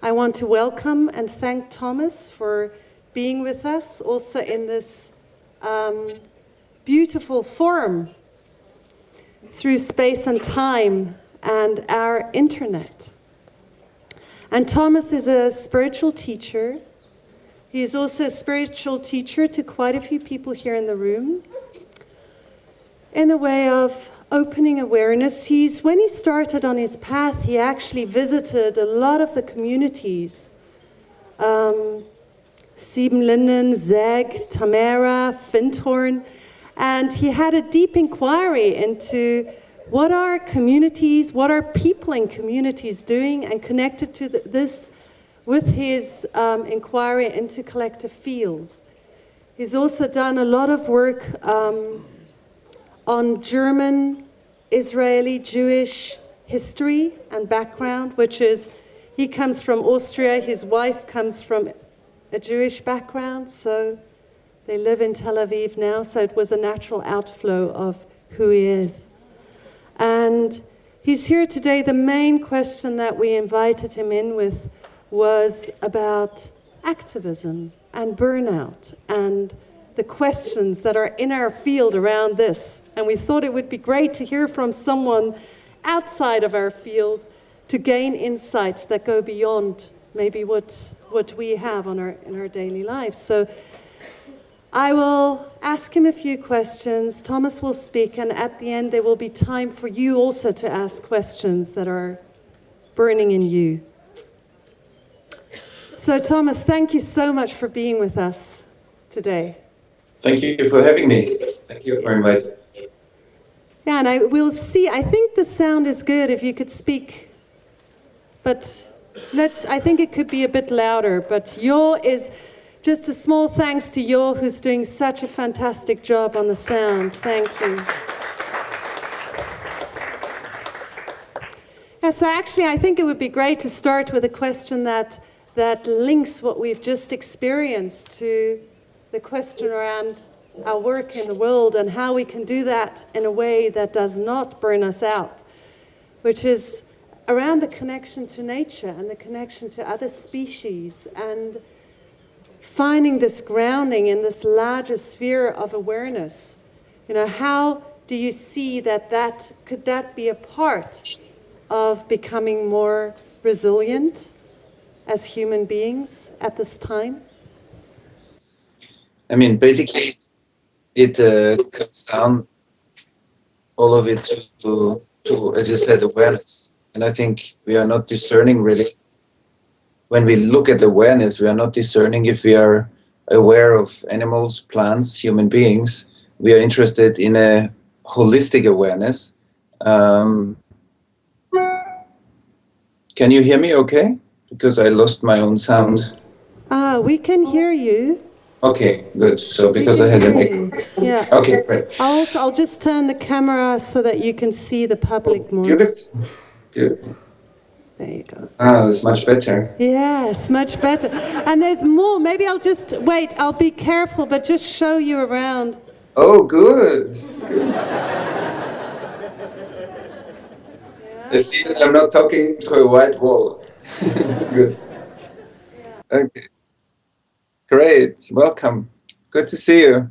I want to welcome and thank Thomas for being with us also in this beautiful forum through space and time and our internet. And Thomas is a spiritual teacher. He's also a spiritual teacher to quite a few people here in the room in the way of opening awareness. When he started on his path, he actually visited a lot of the communities. Siebenlinden, ZEGG, Tamara, Findhorn, and he had a deep inquiry into what are communities, what are people in communities doing, and connected to this with his inquiry into collective fields. He's also done a lot of work on German, Israeli, Jewish history and background, which is, he comes from Austria, his wife comes from a Jewish background, so they live in Tel Aviv now, so it was a natural outflow of who he is. And he's here today. The main question that we invited him in with was about activism and burnout and the questions that are in our field around this. And we thought it would be great to hear from someone outside of our field to gain insights that go beyond maybe what we have in our daily lives. So I will ask him a few questions. Thomas will speak, and at the end there will be time for you also to ask questions that are burning in you. So Thomas, thank you so much for being with us today. Thank you for having me. Thank you for inviting me. Yeah, and I think the sound is good if you could speak, but I think it could be a bit louder, but Yo is, just a small thanks to Yo, who's doing such a fantastic job on the sound. Thank you. Yeah, so actually I think it would be great to start with a question that links what we've just experienced to the question around our work in the world and how we can do that in a way that does not burn us out, which is around the connection to nature and the connection to other species and finding this grounding in this larger sphere of awareness. How do you see could that be a part of becoming more resilient as human beings at this time? I mean, basically, it comes down, all of it, to, as you said, awareness. And I think we are not discerning really. When we look at awareness, we are not discerning if we are aware of animals, plants, human beings. We are interested in a holistic awareness. Can you hear me okay? Because I lost my own sound. We can hear you. Okay, good. So because I had an echo. Yeah. Okay, great. I'll just turn the camera so that you can see the public more. Beautiful. Good. There you go. It's much better. Yes, much better. And there's more. Maybe I'll just wait. I'll be careful, but just show you around. Oh, good. I see that I'm not talking to a white wall. Good. Okay. Great. Welcome. Good to see you.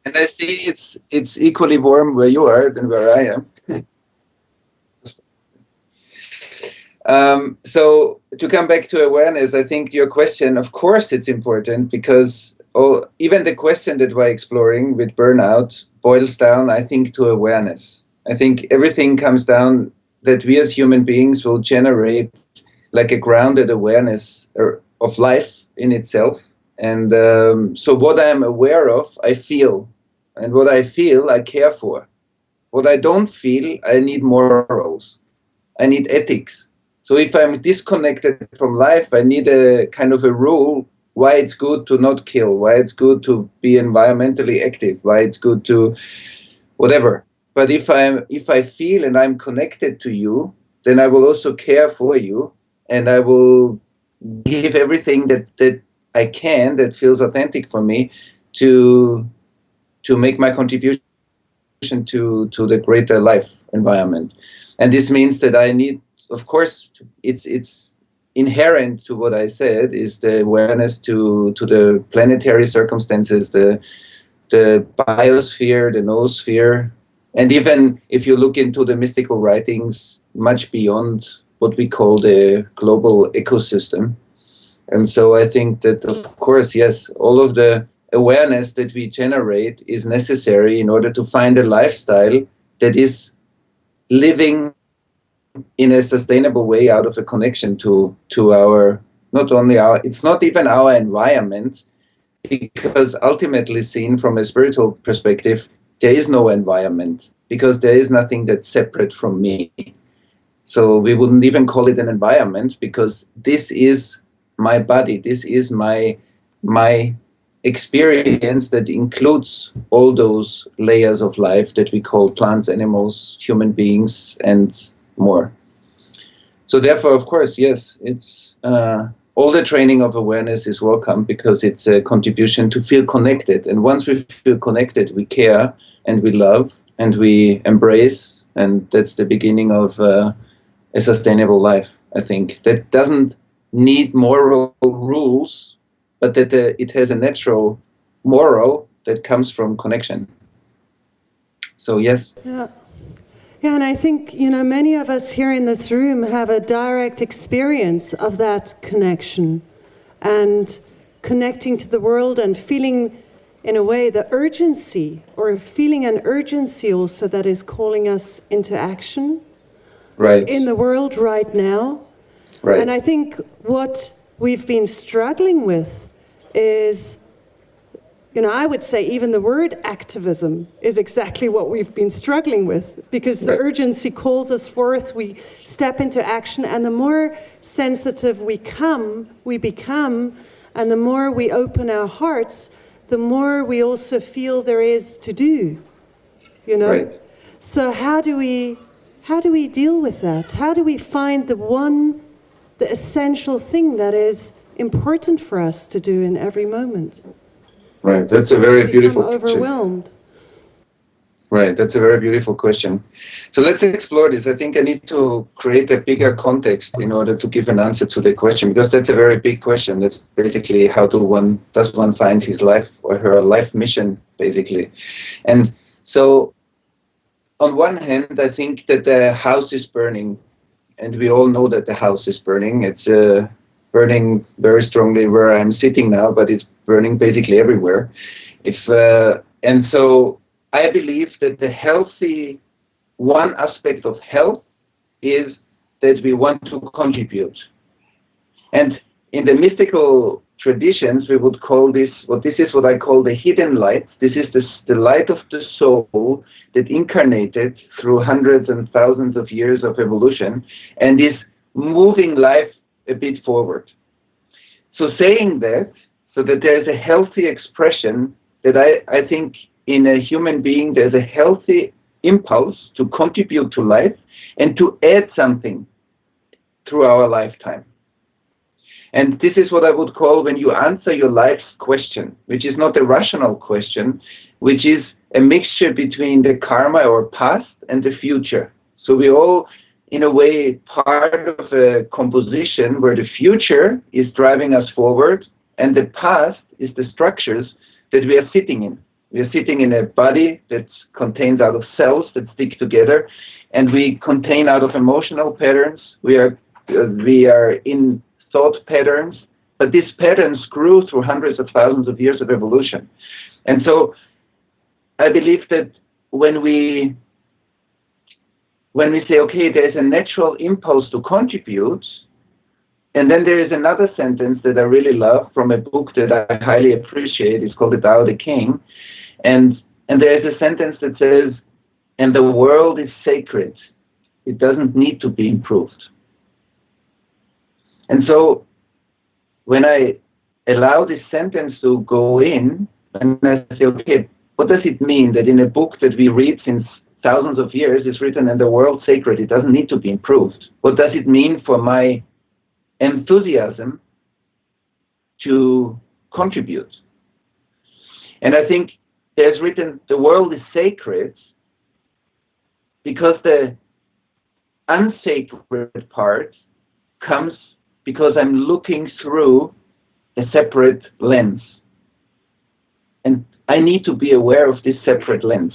And I see it's equally warm where you are than where I am. So to come back to awareness, I think your question, of course, it's important because even the question that we're exploring with burnout boils down, I think, to awareness. I think everything comes down that we as human beings will generate like a grounded awareness of life in itself. And so what I'm aware of, I feel. And what I feel, I care for. What I don't feel, I need morals. I need ethics. So if I'm disconnected from life, I need a kind of a rule why it's good to not kill, why it's good to be environmentally active, why it's good to whatever. But if I feel and I'm connected to you, then I will also care for you, and I will give everything that I can that feels authentic for me to make my contribution to the greater life environment. And this means that I need of course, it's inherent to what I said is the awareness to the planetary circumstances, the biosphere, the noosphere, and even if you look into the mystical writings, much beyond what we call the global ecosystem. And so I think that, of course, yes, all of the awareness that we generate is necessary in order to find a lifestyle that is living in a sustainable way out of a connection to our, not only our, it's not even our environment, because ultimately seen from a spiritual perspective, there is no environment, because there is nothing that's separate from me. So we wouldn't even call it an environment, because this is my body, this is my experience that includes all those layers of life that we call plants, animals, human beings, and more. So therefore, of course, yes, it's all the training of awareness is welcome, because it's a contribution to feel connected. And once we feel connected, we care and we love and we embrace, and that's the beginning of a sustainable life, I think. That doesn't need moral rules, but that it has a natural moral that comes from connection. So yes. Yeah. Yeah, and I think, many of us here in this room have a direct experience of that connection and connecting to the world and feeling, in a way, the urgency, or feeling an urgency also that is calling us into action. Right. In the world right now. Right. And I think what we've been struggling with is, I would say even the word activism is exactly what we've been struggling with, because the urgency calls us forth, we step into action, and the more sensitive we become, and the more we open our hearts, the more we also feel there is to do, Right. So how do we deal with that? How do we find the essential thing that is important for us to do in every moment? Right, that's a very beautiful question. Overwhelmed. Right, that's a very beautiful question. So let's explore this. I think I need to create a bigger context in order to give an answer to the question, because that's a very big question. That's basically how does one find his life or her life mission, basically. And so on one hand, I think that the house is burning, and we all know that the house is burning. It's burning very strongly where I'm sitting now, but it's burning basically everywhere. And so I believe that one aspect of health is that we want to contribute. And in the mystical traditions, we would call this is what I call the hidden light. This is the light of the soul that incarnated through hundreds and thousands of years of evolution and is moving life a bit forward. So saying that, so that there's a healthy expression, that I think in a human being there's a healthy impulse to contribute to life and to add something through our lifetime. And this is what I would call when you answer your life's question, which is not a rational question, which is a mixture between the karma or past and the future. So we all, in a way, part of a composition where the future is driving us forward and the past is the structures that we are sitting in. We are sitting in a body that contains out of cells that stick together, and we contain out of emotional patterns. We are in thought patterns, but these patterns grew through hundreds of thousands of years of evolution. And so I believe that when we say, okay, there's a natural impulse to contribute, and then there is another sentence that I really love from a book that I highly appreciate. It's called The Tao Te Ching. And there's a sentence that says, and the world is sacred. It doesn't need to be improved. And so when I allow this sentence to go in, and I say, okay, what does it mean that in a book that we read since thousands of years is written, and the world sacred, it doesn't need to be improved? What does it mean for my enthusiasm to contribute? And I think there's written, the world is sacred, because the unsacred part comes because I'm looking through a separate lens. And I need to be aware of this separate lens.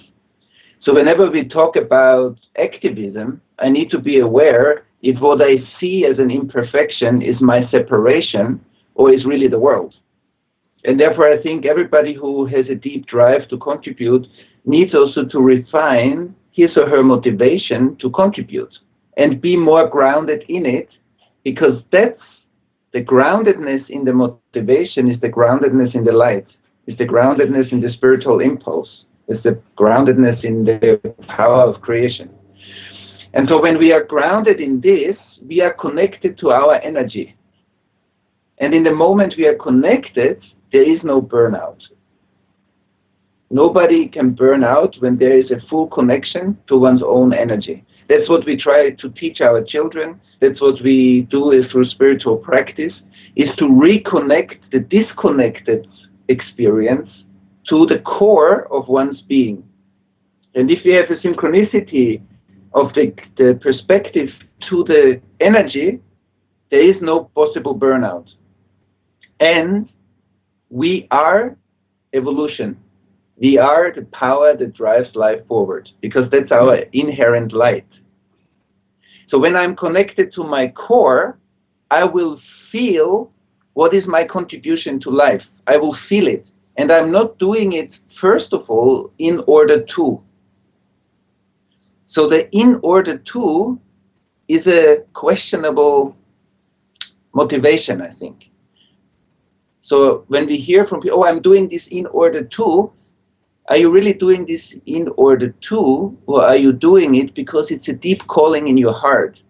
So whenever we talk about activism, I need to be aware if what I see as an imperfection is my separation or is really the world. And therefore, I think everybody who has a deep drive to contribute needs also to refine his or her motivation to contribute and be more grounded in it, because that's the groundedness in the motivation is the groundedness in the light, is the groundedness in the spiritual impulse, is the groundedness in the power of creation. And so when we are grounded in this, we are connected to our energy. And in the moment we are connected, there is no burnout. Nobody can burn out when there is a full connection to one's own energy. That's what we try to teach our children. That's what we do through spiritual practice, is to reconnect the disconnected experience to the core of one's being. And if we have a synchronicity of the perspective to the energy, there is no possible burnout. And we are evolution. We are the power that drives life forward, because that's our inherent light. So when I'm connected to my core, I will feel what is my contribution to life. I will feel it. And I'm not doing it, first of all, in order to. So the in order to is a questionable motivation, I think. So when we hear from people, oh, I'm doing this in order to, are you really doing this in order to, or are you doing it because it's a deep calling in your heart?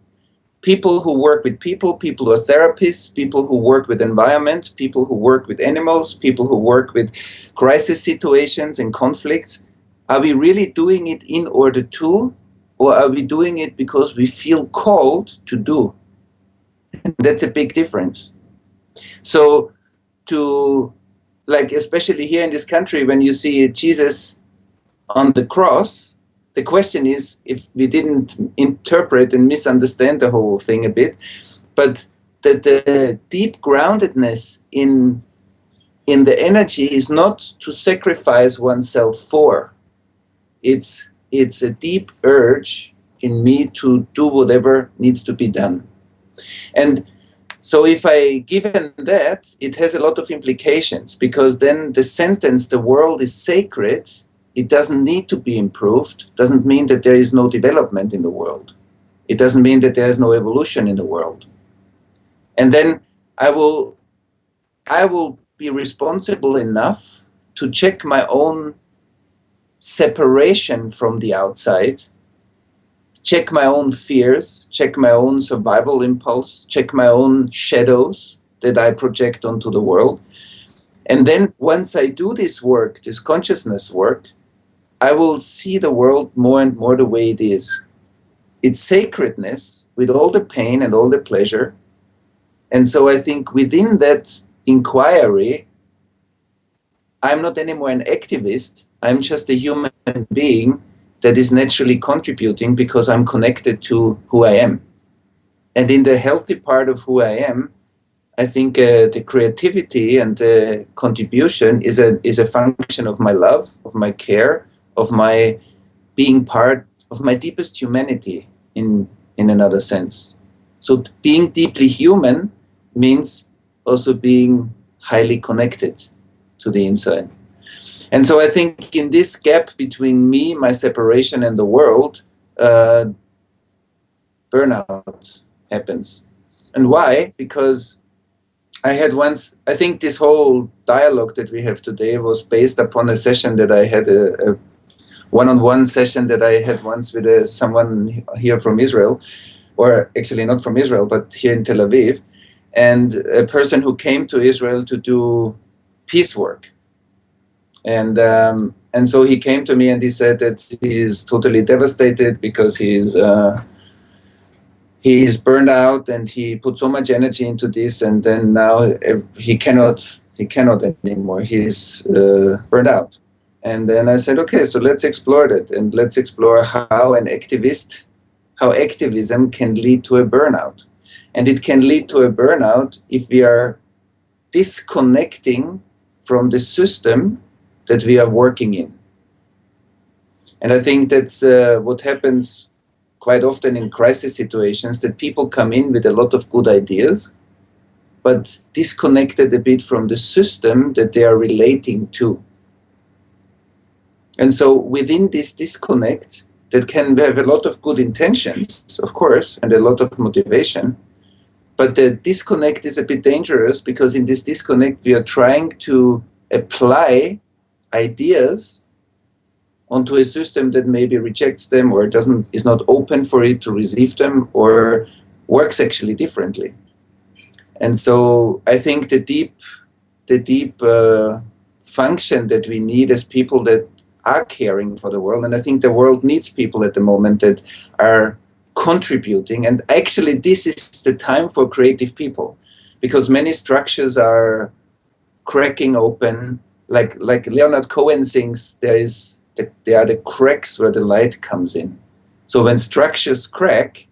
People who work with people who are therapists, people who work with environment, people who work with animals, people who work with crisis situations and conflicts, are we really doing it in order to, or are we doing it because we feel called to do? That's a big difference. So to, like, especially here in this country, when you see Jesus on the cross, the question is, if we didn't interpret and misunderstand the whole thing a bit, but that the deep groundedness in the energy is not to sacrifice oneself for. It's a deep urge in me to do whatever needs to be done. And so if I given that, it has a lot of implications, because then the sentence, the world is sacred, it doesn't need to be improved, doesn't mean that there is no development in the world. It doesn't mean that there is no evolution in the world. And then I will be responsible enough to check my own separation from the outside, check my own fears, check my own survival impulse, check my own shadows that I project onto the world. And then once I do this work, this consciousness work, I will see the world more and more the way it is. Its sacredness, with all the pain and all the pleasure. And so I think within that inquiry, I'm not anymore an activist, I'm just a human being that is naturally contributing because I'm connected to who I am. And in the healthy part of who I am, I think the creativity and the contribution is a function of my love, of my care, of my being part of my deepest humanity in another sense. So being deeply human means also being highly connected to the inside. And so I think in this gap between me, my separation, and the world, burnout happens. And why? Because I had once, I think this whole dialogue that we have today was based upon a session that I had, a one-on-one session that I had once with someone here from Israel, or actually not from Israel, but here in Tel Aviv, and a person who came to Israel to do peace work. And so he came to me and he said that he is totally devastated because he is burned out, and he put so much energy into this, and then now he cannot anymore. He's burned out. And then I said, okay, so let's explore that, and let's explore how an activist, how activism can lead to a burnout. And it can lead to a burnout if we are disconnecting from the system that we are working in. And I think that's what happens quite often in crisis situations, that people come in with a lot of good ideas, but disconnected a bit from the system that they are relating to. And so within this disconnect, that can have a lot of good intentions, of course, and a lot of motivation, but the disconnect is a bit dangerous, because in this disconnect we are trying to apply ideas onto a system that maybe rejects them, or is not open for it to receive them, or works actually differently. And so I think the deep function that we need as people that are caring for the world, and I think the world needs people at the moment that are contributing, and actually this is the time for creative people, because many structures are cracking open, like Leonard Cohen sings, there are the cracks where the light comes in. So when structures crack,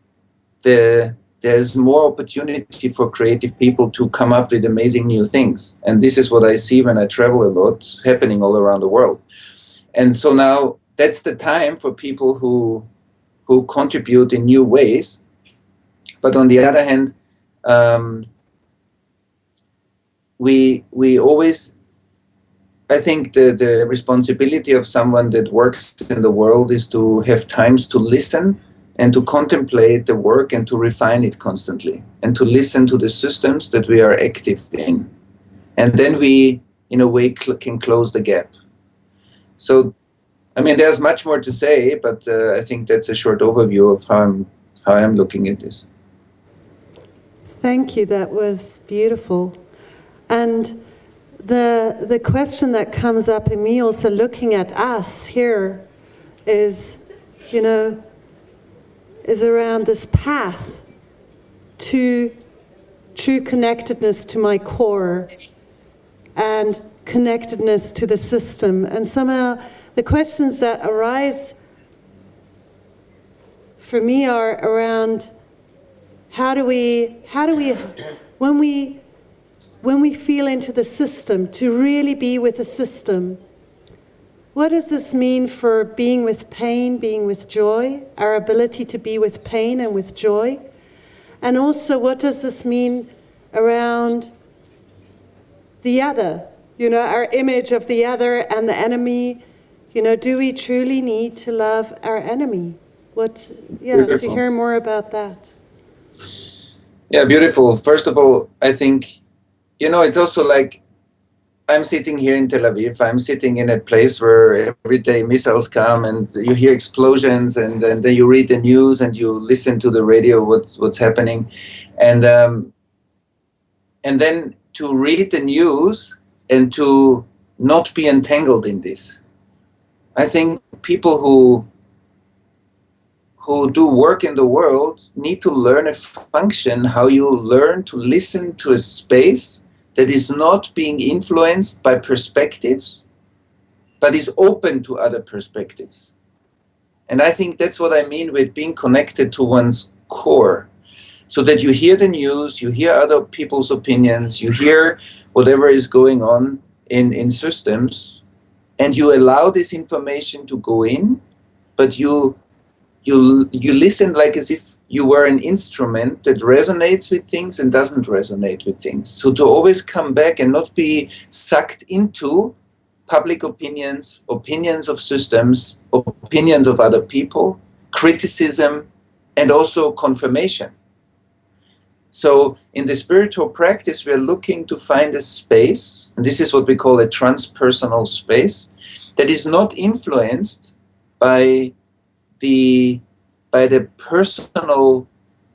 there's more opportunity for creative people to come up with amazing new things. And this is what I see when I travel a lot, happening all around the world. And so now that's the time for people who contribute in new ways. But on the other hand, we always, I think the responsibility of someone that works in the world is to have times to listen and to contemplate the work and to refine it constantly, and to listen to the systems that we are active in. And then we, in a way, can close the gap. So, I mean, there's much more to say, but I think that's a short overview of how I'm looking at this. Thank you, that was beautiful. And the question that comes up in me also looking at us here is, is around this path to true connectedness to my core and connectedness to the system. And somehow the questions that arise for me are around how do we when we feel into the system, to really be with the system, what does this mean for being with pain, being with joy, our ability to be with pain and with joy? And also, what does this mean around the other, our image of the other and the enemy? Do we truly need to love our enemy? To hear more about that. Yeah, beautiful. First of all, I think, it's also like, I'm sitting here in Tel Aviv. I'm sitting in a place where every day missiles come and you hear explosions, and then you read the news and you listen to the radio what's happening, and then to read the news and to not be entangled in this. I think people who do work in the world need to learn a function, how you learn to listen to a space that is not being influenced by perspectives, but is open to other perspectives. And I think that's what I mean with being connected to one's core, so that you hear the news, you hear other people's opinions, you hear whatever is going on in systems, and you allow this information to go in, but you listen like as if you were an instrument that resonates with things and doesn't resonate with things. So to always come back and not be sucked into public opinions, opinions of systems, opinions of other people, criticism, and also confirmation. So in the spiritual practice, we are looking to find a space, and this is what we call a transpersonal space, that is not influenced by the personal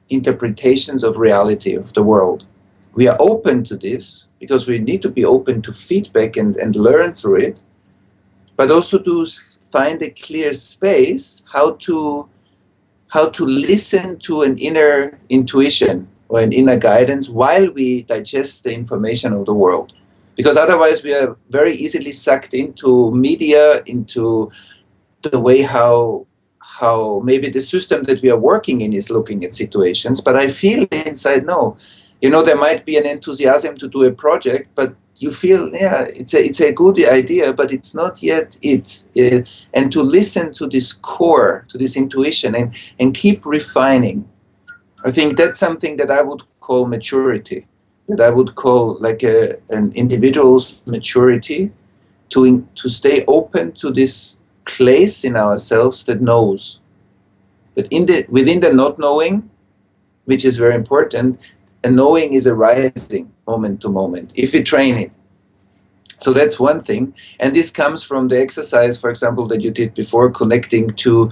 interpretations of reality of the world. We are open to this because we need to be open to feedback and learn through it, but also to find a clear space how to listen to an inner intuition or an inner guidance while we digest the information of the world. Because otherwise we are very easily sucked into media, into the way how how maybe the system that we are working in is looking at situations, but I feel inside, no, you know, there might be an enthusiasm to do a project, but you feel, yeah, it's a good idea, but it's not yet it. And to listen to this core, to this intuition, and keep refining. I think that's something that I would call maturity, that I would call like an individual's maturity, to stay open to this place in ourselves that knows. But within the not knowing, which is very important, and knowing is arising moment to moment, if we train it. So that's one thing. And this comes from the exercise, for example, that you did before, connecting to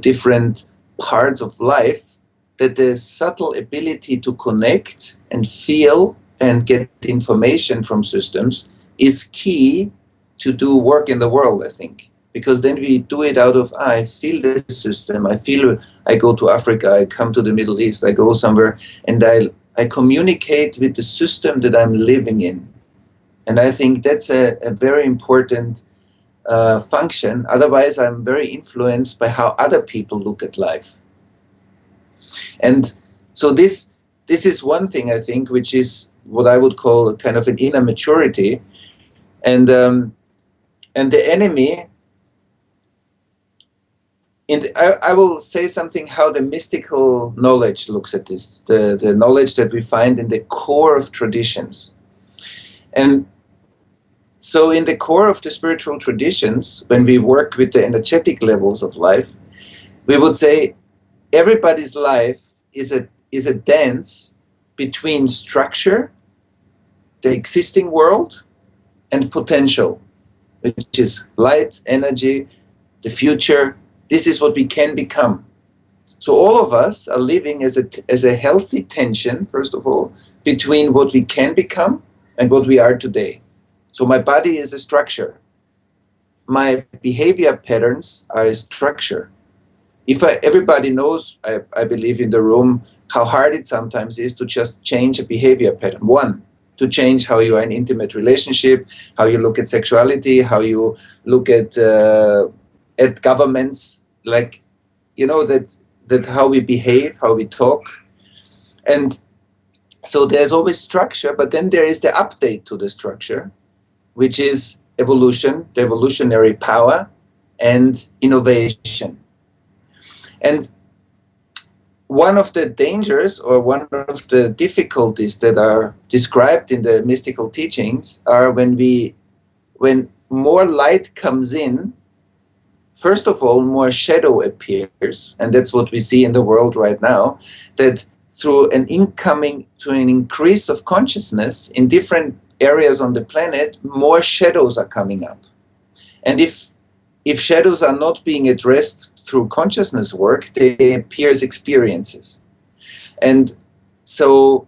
different parts of life, that the subtle ability to connect and feel and get information from systems is key to do work in the world, I think. Because then we do it out of, I feel this system, I go to Africa, I come to the Middle East, I go somewhere, and I communicate with the system that I'm living in. And I think that's a very important function. Otherwise, I'm very influenced by how other people look at life. And so this is one thing, I think, which is what I would call kind of an inner maturity. And the enemy, I will say something how the mystical knowledge looks at this, the knowledge that we find in the core of traditions. And so in the core of the spiritual traditions, when we work with the energetic levels of life, we would say everybody's life is a dance between structure, the existing world, and potential, which is light, energy, the future. This is what we can become. So all of us are living as a healthy tension, first of all, between what we can become and what we are today. So my body is a structure. My behavior patterns are a structure. Everybody knows, I believe in the room, how hard it sometimes is to just change a behavior pattern. One, to change how you are in intimate relationship, how you look at sexuality, how you look at governments, like, you know, that how we behave, how we talk. And so there's always structure, but then there is the update to the structure, which is evolution, the evolutionary power, and innovation. And one of the dangers or one of the difficulties that are described in the mystical teachings are when more light comes in, first of all, more shadow appears. And that's what we see in the world right now, that through an increase of consciousness in different areas on the planet, more shadows are coming up. And if shadows are not being addressed through consciousness work, they appear as experiences. And so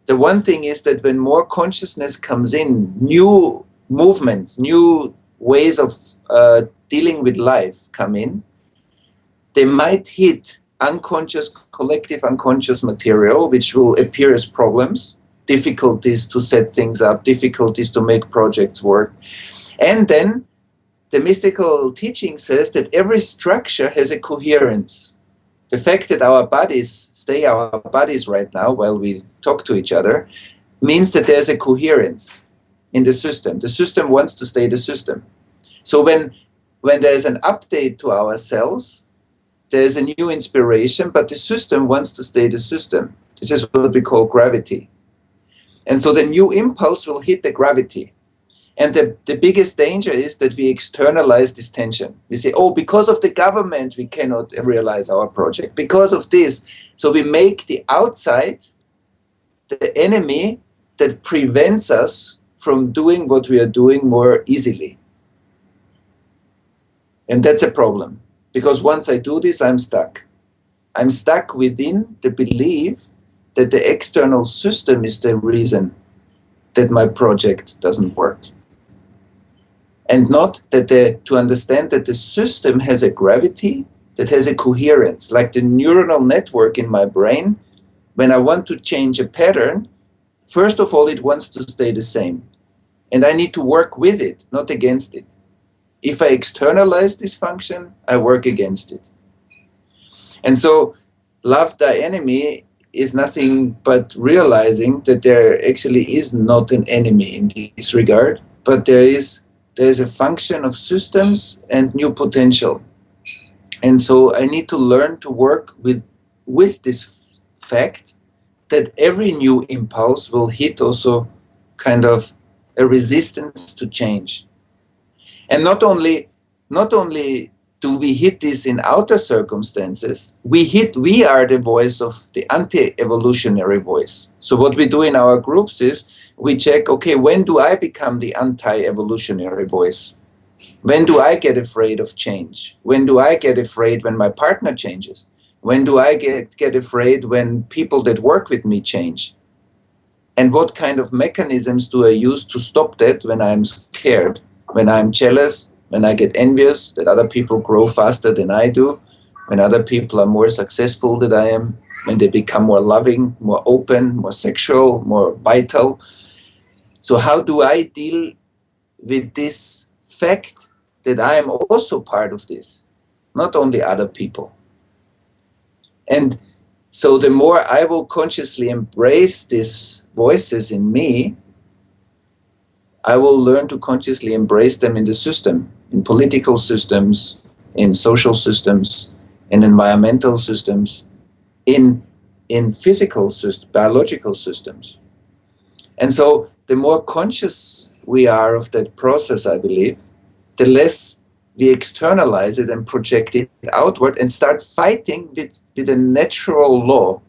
the one thing is that when more consciousness comes in, new movements, new ways of dealing with life come in, they might hit collective unconscious material, which will appear as problems, difficulties to set things up, difficulties to make projects work. And then the mystical teaching says that every structure has a coherence. The fact that our bodies stay our bodies right now while we talk to each other means that there's a coherence in the system. The system wants to stay the system. So when there's an update to our cells, there's a new inspiration, but the system wants to stay the system. This is what we call gravity. And so the new impulse will hit the gravity. And the biggest danger is that we externalize this tension. We say, oh, because of the government, we cannot realize our project. Because of this. So we make the outside the enemy that prevents us from doing what we are doing more easily. And that's a problem. Because once I do this, I'm stuck. I'm stuck within the belief that the external system is the reason that my project doesn't work. And not that to understand that the system has a gravity, that has a coherence, like the neuronal network in my brain. When I want to change a pattern, first of all, it wants to stay the same. And I need to work with it, not against it. If I externalize this function, I work against it. And so love thy enemy is nothing but realizing that there actually is not an enemy in this regard, but there's a function of systems and new potential. And so I need to learn to work with this fact that every new impulse will hit also kind of a resistance to change. And not only do we hit this in outer circumstances, we are the voice of the anti-evolutionary voice. So what we do in our groups is we check, okay, when do I become the anti-evolutionary voice? When do I get afraid of change? When do I get afraid when my partner changes? When do I get afraid when people that work with me change? And what kind of mechanisms do I use to stop that when I'm scared, when I'm jealous, when I get envious that other people grow faster than I do, when other people are more successful than I am, when they become more loving, more open, more sexual, more vital? So how do I deal with this fact that I am also part of this, not only other people? And so the more I will consciously embrace these voices in me, I will learn to consciously embrace them in the system, in political systems, in social systems, in environmental systems, in physical systems, biological systems. And so the more conscious we are of that process, I believe, the less we externalize it and project it outward and start fighting with a natural law.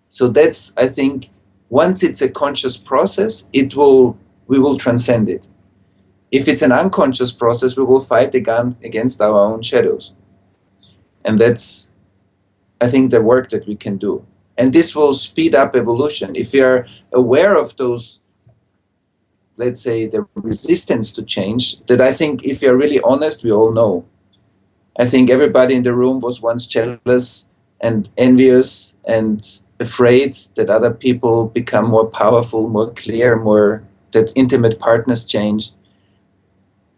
So that's, I think, once it's a conscious process, we will transcend it. If it's an unconscious process, we will fight against our own shadows. And that's, I think, the work that we can do. And this will speed up evolution. If we are aware of those, let's say, the resistance to change, that I think if you're really honest, we all know. I think everybody in the room was once jealous and envious and afraid that other people become more powerful, more clear, that intimate partners change,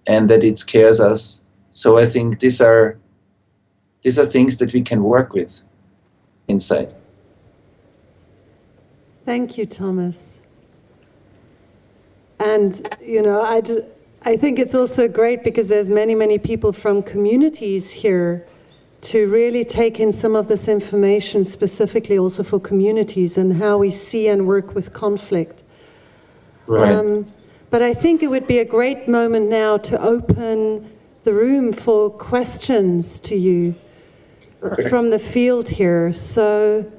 and that it scares us. So I think these are things that we can work with inside. Thank you, Thomas. And, you know, I think it's also great because there's many people from communities here to really take in some of this information specifically also for communities and how we see and work with conflict. Right. But I think it would be a great moment now to open the room for questions to you from the field here. So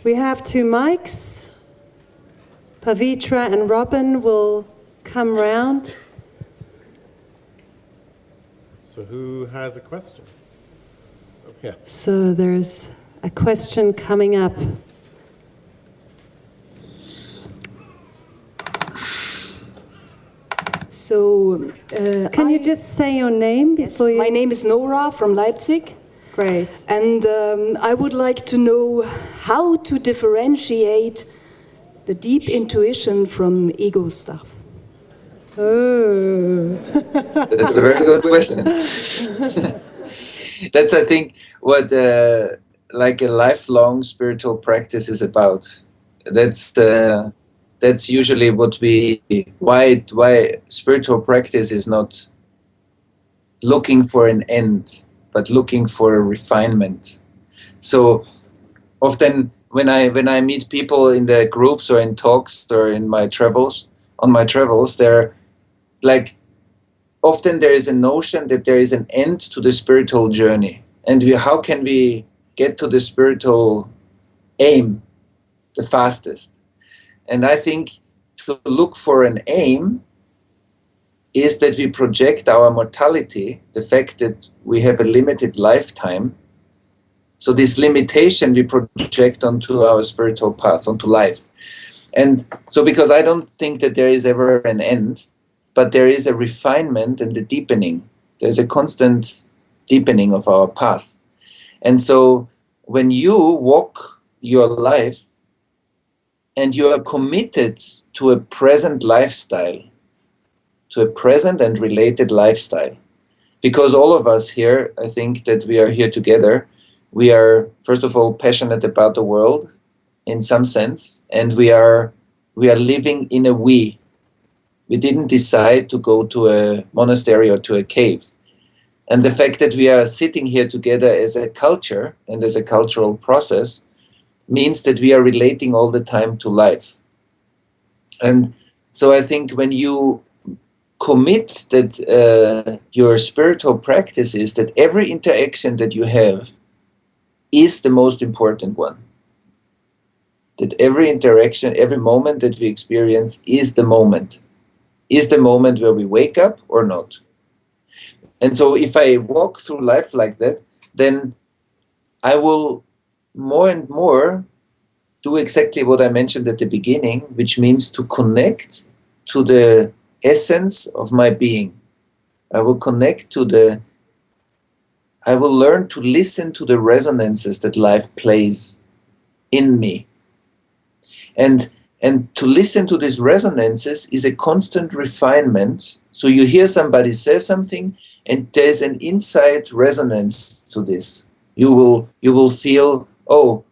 we have 2 mics. Pavitra and Robin will come round. So who has a question? Oh, yeah. So there's a question coming up. So, Can you just say your name before you... My name is Nora from Leipzig. Great. And I would like to know how to differentiate the deep intuition from ego stuff. Oh. That's a very good question. That's, I think, what like a lifelong spiritual practice is about. That's usually what why spiritual practice is not looking for an end, but looking for a refinement. So often when I meet people in the groups or in talks or on my travels, they're like, often there is a notion that there is an end to the spiritual journey, and how can we get to the spiritual aim the fastest? And I think to look for an aim is that we project our mortality, the fact that we have a limited lifetime. So this limitation we project onto our spiritual path, onto life. And so because I don't think that there is ever an end, but there is a refinement and a deepening. There's a constant deepening of our path. And so when you walk your life and you are committed to a present lifestyle, to a present and related lifestyle, because all of us here, I think that we are here together. We are, first of all, passionate about the world in some sense, and we are living in a we. We didn't decide to go to a monastery or to a cave. And the fact that we are sitting here together as a culture and as a cultural process means that we are relating all the time to life. And so I think when you commit that your spiritual practice is that every interaction that you have is the most important one. That every interaction, every moment that we experience is the moment where we wake up or not. And so if I walk through life like that, then I will more and more do exactly what I mentioned at the beginning, which means to connect to the essence of my being. I will learn to listen to the resonances that life plays in me. And to listen to these resonances is a constant refinement. So you hear somebody say something, and there's an inside resonance to this. You will feel, oh,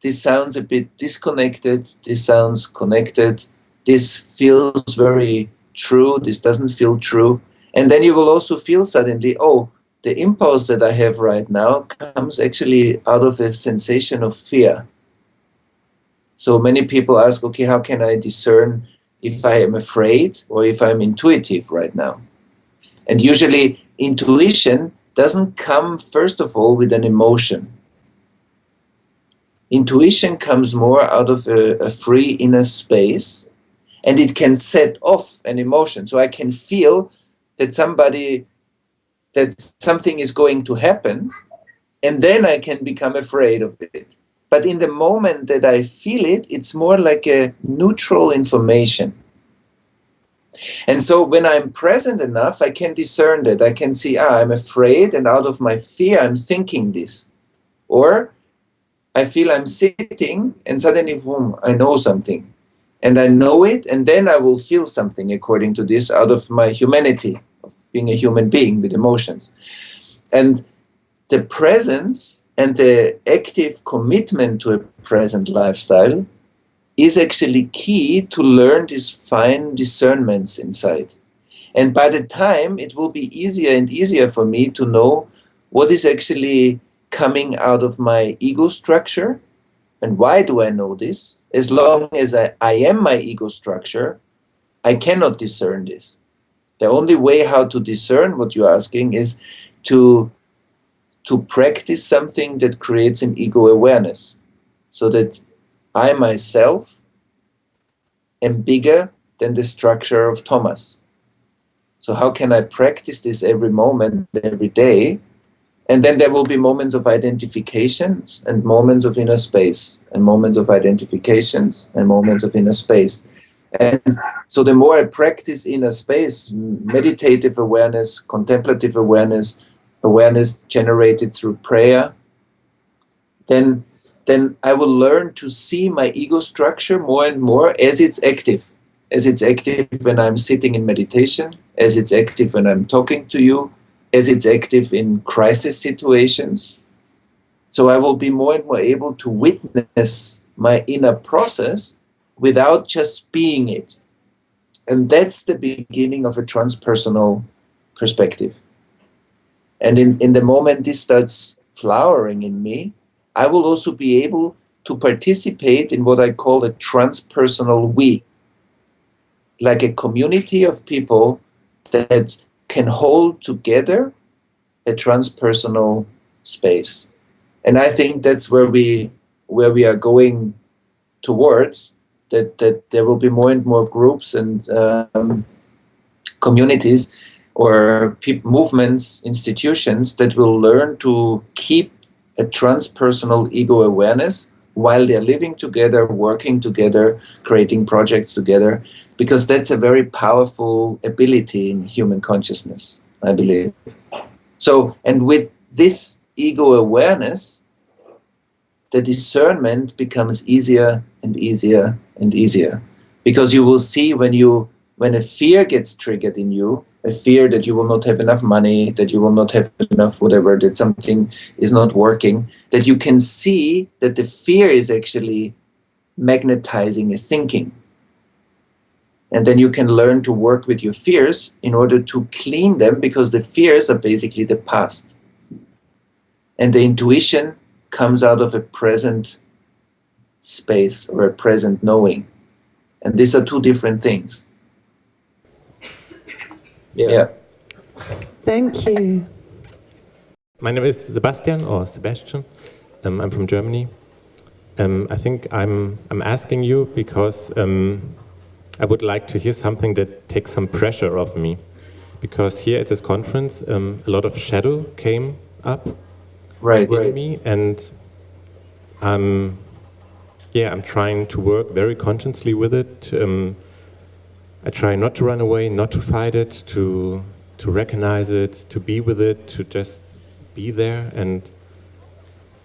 this sounds a bit disconnected, this sounds connected, this feels very true, this doesn't feel true. And then you will also feel suddenly, oh, the impulse that I have right now comes actually out of a sensation of fear. So many people ask, okay, how can I discern if I am afraid or if I'm intuitive right now? And usually intuition doesn't come, first of all, with an emotion. Intuition comes more out of a free inner space, and it can set off an emotion. So I can feel that something is going to happen, and then I can become afraid of it. But in the moment that I feel it, it's more like a neutral information. And so when I'm present enough, I can discern that. I can see, I'm afraid, and out of my fear, I'm thinking this. Or I feel I'm sitting, and suddenly, boom, I know something. And I know it, and then I will feel something according to this out of my humanity, of being a human being with emotions. And the presence and the active commitment to a present lifestyle is actually key to learn these fine discernments inside. And by the time, it will be easier and easier for me to know what is actually coming out of my ego structure. And why do I know this? As long as I am my ego structure, I cannot discern this. The only way how to discern what you're asking is to practice something that creates an ego awareness, so that I myself am bigger than the structure of Thomas. So how can I practice this every moment, every day? And then there will be moments of identifications and moments of inner space, and moments of identifications and moments of inner space. And so the more I practice inner space, meditative awareness, contemplative awareness, awareness generated through prayer, then I will learn to see my ego structure more and more as it's active. As it's active when I'm sitting in meditation, as it's active when I'm talking to you, as it's active in crisis situations. So I will be more and more able to witness my inner process without just being it. And that's the beginning of a transpersonal perspective. And in the moment this starts flowering in me, I will also be able to participate in what I call a transpersonal we, like a community of people that can hold together a transpersonal space. And I think that's where we are going towards, that there will be more and more groups and communities or movements, institutions that will learn to keep a transpersonal ego awareness while they're living together, working together, creating projects together, because that's a very powerful ability in human consciousness, I believe. So, and with this ego awareness, the discernment becomes easier and easier and easier, because you will see when you when a fear gets triggered in you, a fear that you will not have enough money, that you will not have enough whatever, that something is not working, that you can see that the fear is actually magnetizing a thinking. And then you can learn to work with your fears in order to clean them, because the fears are basically the past. And the intuition comes out of a present space or a present knowing. And these are two different things. Yeah. Thank you. My name is Sebastian or Sebastian. I'm from Germany. I think I'm asking you because I would like to hear something that takes some pressure off me. Because here at this conference, a lot of shadow came up in me, and I'm trying to work very consciously with it. I try not to run away, not to fight it, to recognize it, to be with it, to just be there.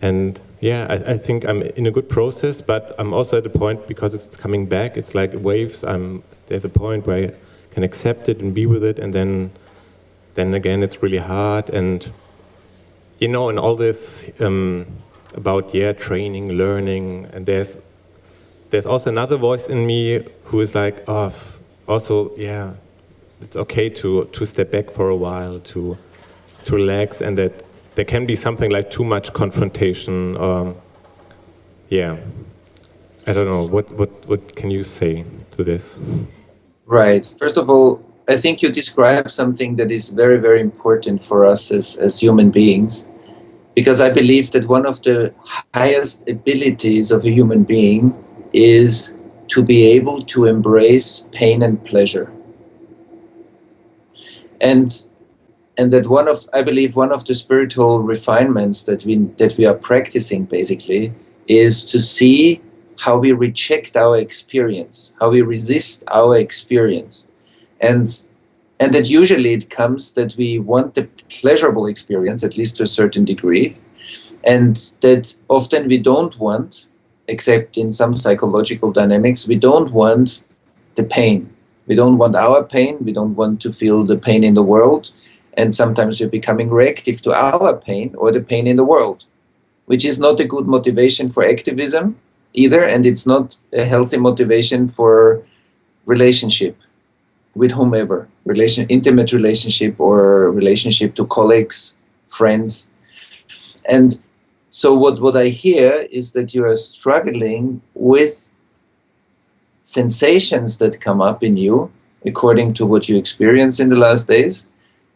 And yeah, I think I'm in a good process, but I'm also at a point, because it's coming back, it's like waves. There's a point where I can accept it and be with it, and then again it's really hard. And and all this about training, learning, and there's also another voice in me who is like, it's okay to step back for a while, to relax, and that there can be something like too much confrontation. I don't know. What can you say to this? Right. First of all, I think you describe something that is very, very important for us as human beings, because I believe that one of the highest abilities of a human being is to be able to embrace pain and pleasure. And that I believe one of the spiritual refinements that we are practicing basically is to see how we reject our experience, how we resist our experience. And that usually it comes that we want the pleasurable experience, at least to a certain degree, and that often we don't want, except in some psychological dynamics, we don't want the pain. We don't want our pain, we don't want to feel the pain in the world, and sometimes we're becoming reactive to our pain or the pain in the world, which is not a good motivation for activism either, and it's not a healthy motivation for relationship with whomever, intimate relationship or relationship to colleagues, friends. And so what I hear is that you are struggling with sensations that come up in you, according to what you experienced in the last days,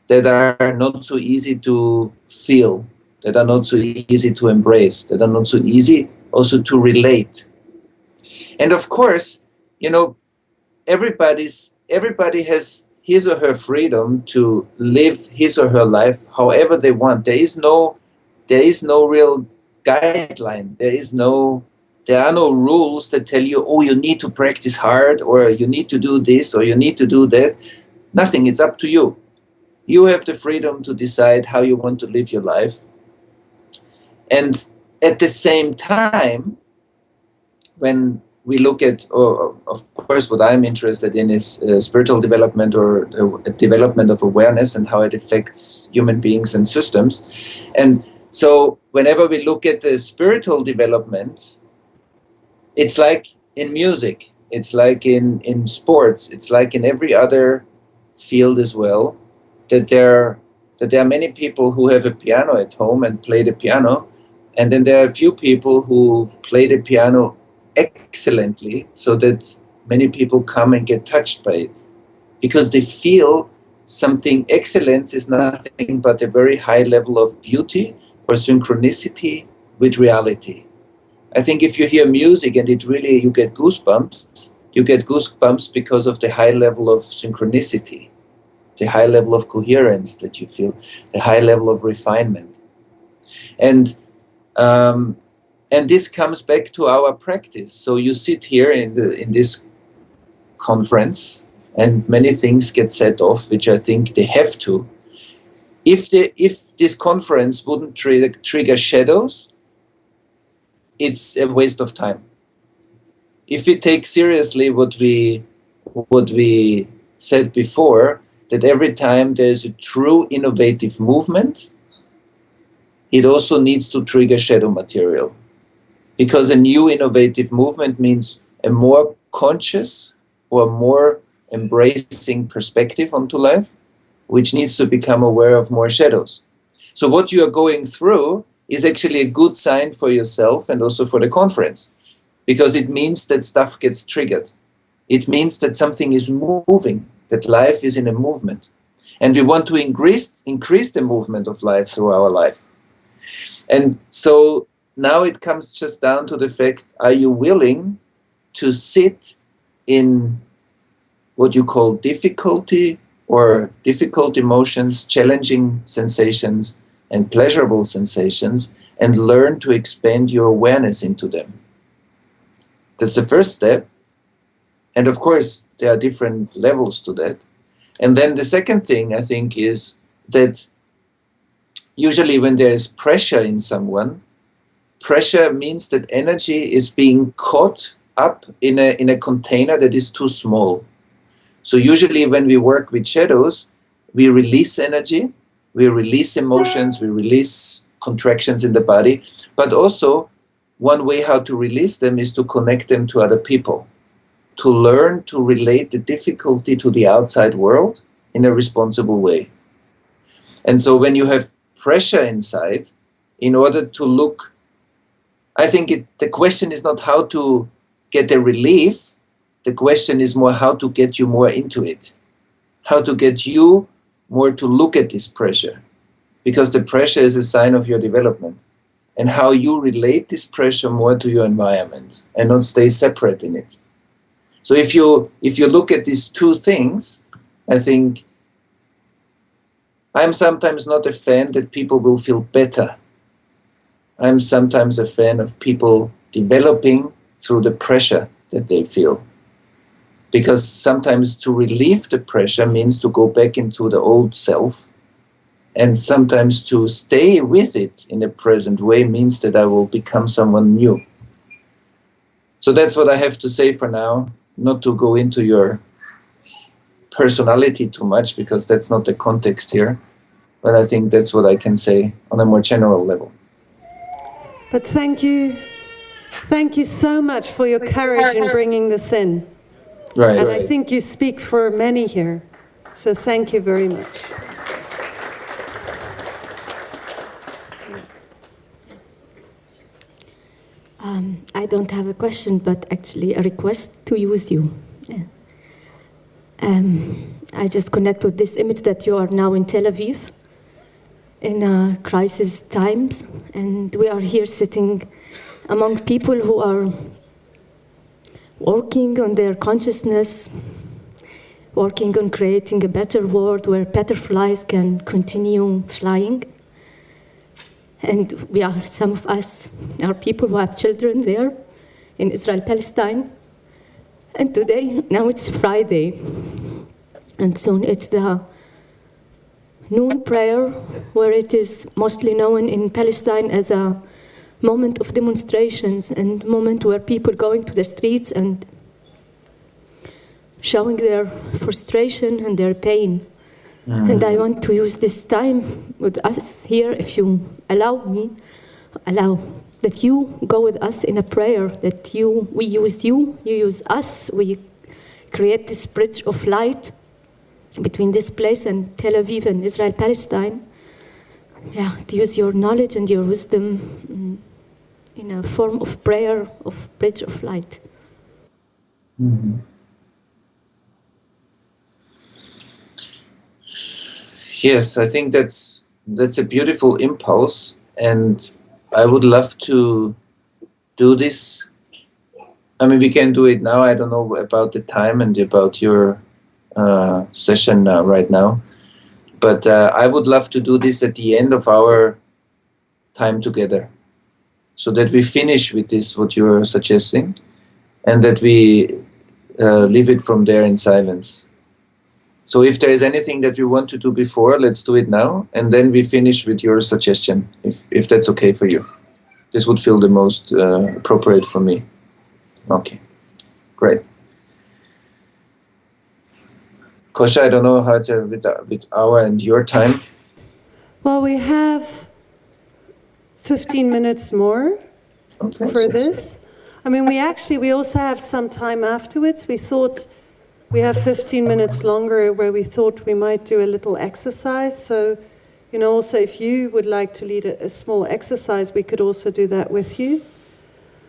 that are not so easy to feel, that are not so easy to embrace, that are not so easy also to relate. And of course, everybody has his or her freedom to live his or her life however they want. There is no real guideline. There are no rules that tell you, you need to practice hard, or you need to do this, or you need to do that. Nothing. It's up to you. You have the freedom to decide how you want to live your life. And at the same time, when we look at, of course, what I'm interested in is spiritual development, or development of awareness, and how it affects human beings and systems. And so whenever we look at the spiritual development, it's like in music, it's like in sports, it's like in every other field as well, that there are many people who have a piano at home and play the piano, and then there are a few people who play the piano excellently, so that many people come and get touched by it, because they feel something. Excellence is nothing but a very high level of beauty or synchronicity with reality. I think if you hear music and you get goosebumps because of the high level of synchronicity, the high level of coherence that you feel, the high level of refinement. And this comes back to our practice. So you sit here in this conference, and many things get set off, which I think they have to. If this conference wouldn't trigger shadows, it's a waste of time. If we take seriously what we said before, that every time there's a true innovative movement, it also needs to trigger shadow material. Because a new innovative movement means a more conscious or more embracing perspective onto life, which needs to become aware of more shadows. So what you are going through is actually a good sign for yourself and also for the conference, because it means that stuff gets triggered. It means that something is moving, that life is in a movement. And we want to increase the movement of life through our life. And so now it comes just down to the fact, are you willing to sit in what you call difficulty or difficult emotions, challenging sensations, and pleasurable sensations, and learn to expand your awareness into them? That's the first step. And of course, there are different levels to that. And then the second thing, I think, is that usually when there is pressure in someone, pressure means that energy is being caught up in a container that is too small. So usually when we work with shadows, we release energy, we release emotions, we release contractions in the body, but also one way how to release them is to connect them to other people, to learn to relate the difficulty to the outside world in a responsible way. And so when you have pressure inside, in order to look, I think the question is not how to get a relief, the question is more how to get you more into it, how to get you more to look at this pressure, because the pressure is a sign of your development, and how you relate this pressure more to your environment and not stay separate in it. So if you look at these two things, I think I'm sometimes not a fan that people will feel better. I'm sometimes a fan of people developing through the pressure that they feel. Because sometimes to relieve the pressure means to go back into the old self, and sometimes to stay with it in a present way means that I will become someone new. So that's what I have to say for now, not to go into your personality too much, because that's not the context here. But I think that's what I can say on a more general level. But thank you so much for your courage in bringing this in. Right. And I think you speak for many here. So thank you very much. I don't have a question, but actually a request to use you. Yeah. I just connect with this image that you are now in Tel Aviv in crisis times, and we are here sitting among people who are working on their consciousness, working on creating a better world where butterflies can continue flying. And some of us are people who have children there in Israel, Palestine. And now it's Friday. And soon it's the noon prayer, where it is mostly known in Palestine as a moment of demonstrations and moment where people going to the streets and showing their frustration and their pain. And I want to use this time with us here, if you allow that you go with us in a prayer, that we use you use us, we create this bridge of light between this place and Tel Aviv and Israel, Palestine. Yeah, to use your knowledge and your wisdom in a form of prayer, of bridge of light. Mm-hmm. Yes, I think that's a beautiful impulse, and I would love to do this. I mean, we can do it now. I don't know about the time and about your session right now, but I would love to do this at the end of our time together, so that we finish with this, what you're suggesting, and that we leave it from there in silence. So if there is anything that we want to do before, let's do it now, and then we finish with your suggestion, if that's okay for you. This would feel the most appropriate for me. Okay, great. Kosha, I don't know how it's with our and your time. Well, we have 15 minutes more for this. I mean, we also have some time afterwards. We thought we have 15 minutes longer where we thought we might do a little exercise. So, also if you would like to lead a small exercise, we could also do that with you.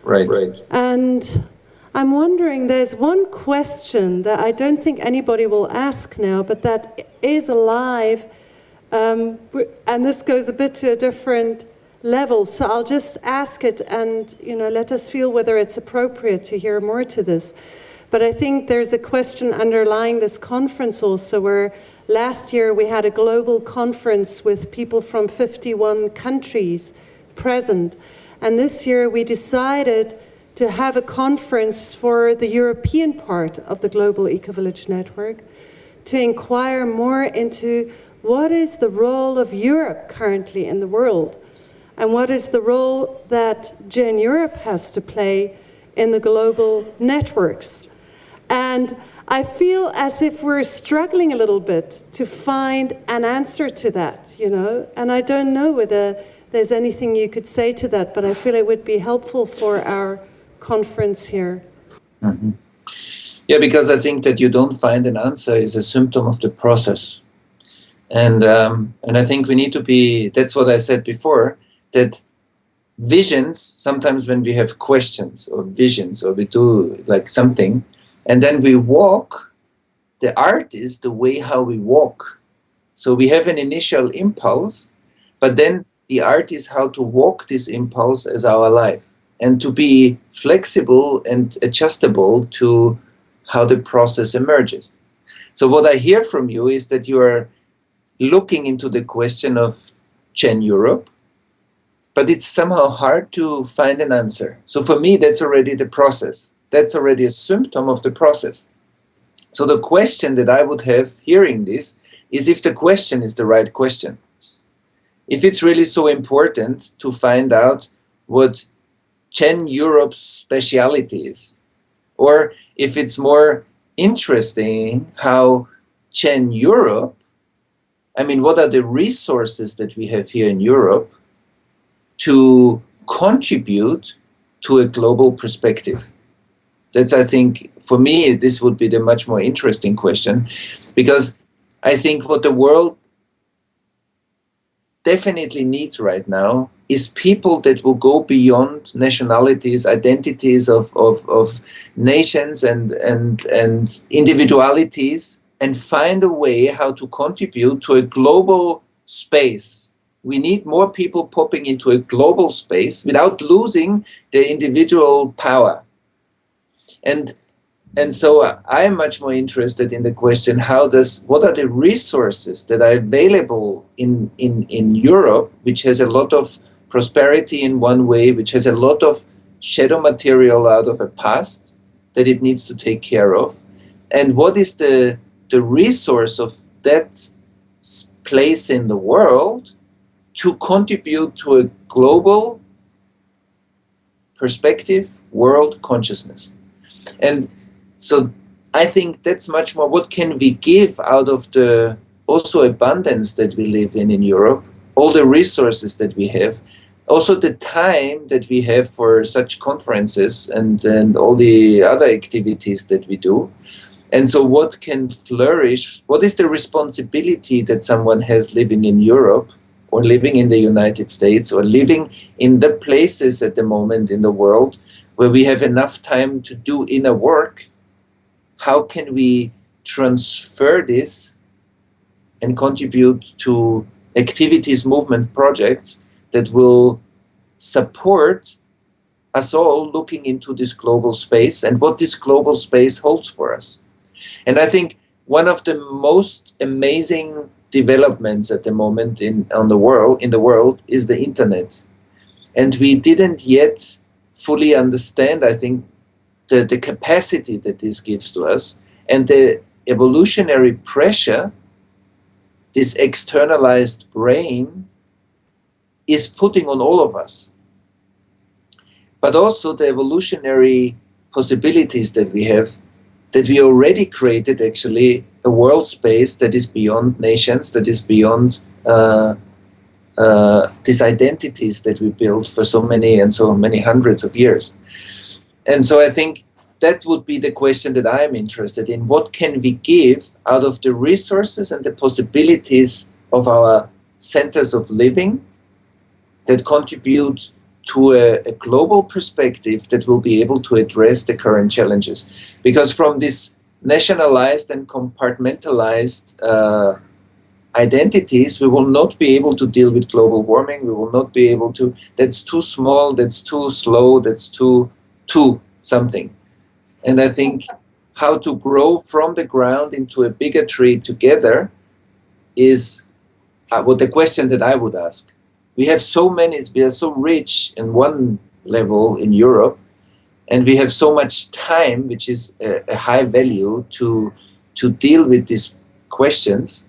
Right. And I'm wondering, there's one question that I don't think anybody will ask now, but that is alive. And this goes a bit to a different level. So I'll just ask it and, let us feel whether it's appropriate to hear more to this. But I think there's a question underlying this conference also, where last year we had a global conference with people from 51 countries present. And this year we decided to have a conference for the European part of the Global Eco-Village Network to inquire more into what is the role of Europe currently in the world, and what is the role that Gen Europe has to play in the global networks. And I feel as if we're struggling a little bit to find an answer to that, and I don't know whether there's anything you could say to that, but I feel it would be helpful for our conference here. Mm-hmm. Yeah, because I think that you don't find an answer is a symptom of the process. And I think we need to be, that's what I said before, that visions, sometimes when we have questions or visions or we do like something, and then we walk, the art is the way how we walk. So we have an initial impulse, but then the art is how to walk this impulse as our life and to be flexible and adjustable to how the process emerges. So what I hear from you is that you are looking into the question of Gen Europe, but it's somehow hard to find an answer. So for me, that's already the process. That's already a symptom of the process. So the question that I would have hearing this is if the question is the right question. If it's really so important to find out what Gen Europe's speciality is, or if it's more interesting how Gen Europe, what are the resources that we have here in Europe to contribute to a global perspective? That's, I think, for me, this would be the much more interesting question, because I think what the world definitely needs right now is people that will go beyond nationalities, identities of nations and individualities, and find a way how to contribute to a global space. We need more people popping into a global space without losing their individual power. And so I am much more interested in the question, what are the resources that are available in Europe, which has a lot of prosperity in one way, which has a lot of shadow material out of a past that it needs to take care of, and what is the resource of that place in the world to contribute to a global perspective, world consciousness. And so I think that's much more, what can we give out of the also abundance that we live in Europe, all the resources that we have, also the time that we have for such conferences and all the other activities that we do. And so what can flourish, what is the responsibility that someone has living in Europe or living in the United States or living in the places at the moment in the world where we have enough time to do inner work? How can we transfer this and contribute to activities, movement, projects that will support us all looking into this global space and what this global space holds for us? And I think one of the most amazing developments at the moment in the world is the internet. And we didn't yet fully understand, I think, the capacity that this gives to us and the evolutionary pressure this externalized brain is putting on all of us. But also the evolutionary possibilities that we have that we already created actually a world space that is beyond nations, that is beyond these identities that we built for so many hundreds of years. And so I think that would be the question that I'm interested in. What can we give out of the resources and the possibilities of our centers of living that contribute to a global perspective that will be able to address the current challenges? Because from this nationalized and compartmentalized identities, we will not be able to deal with global warming. We will not be able to, that's too small, that's too slow, that's too something. And I think how to grow from the ground into a bigger tree together is what the question that I would ask. We have so many, we are so rich in one level in Europe, and we have so much time, which is a high value to deal with these questions,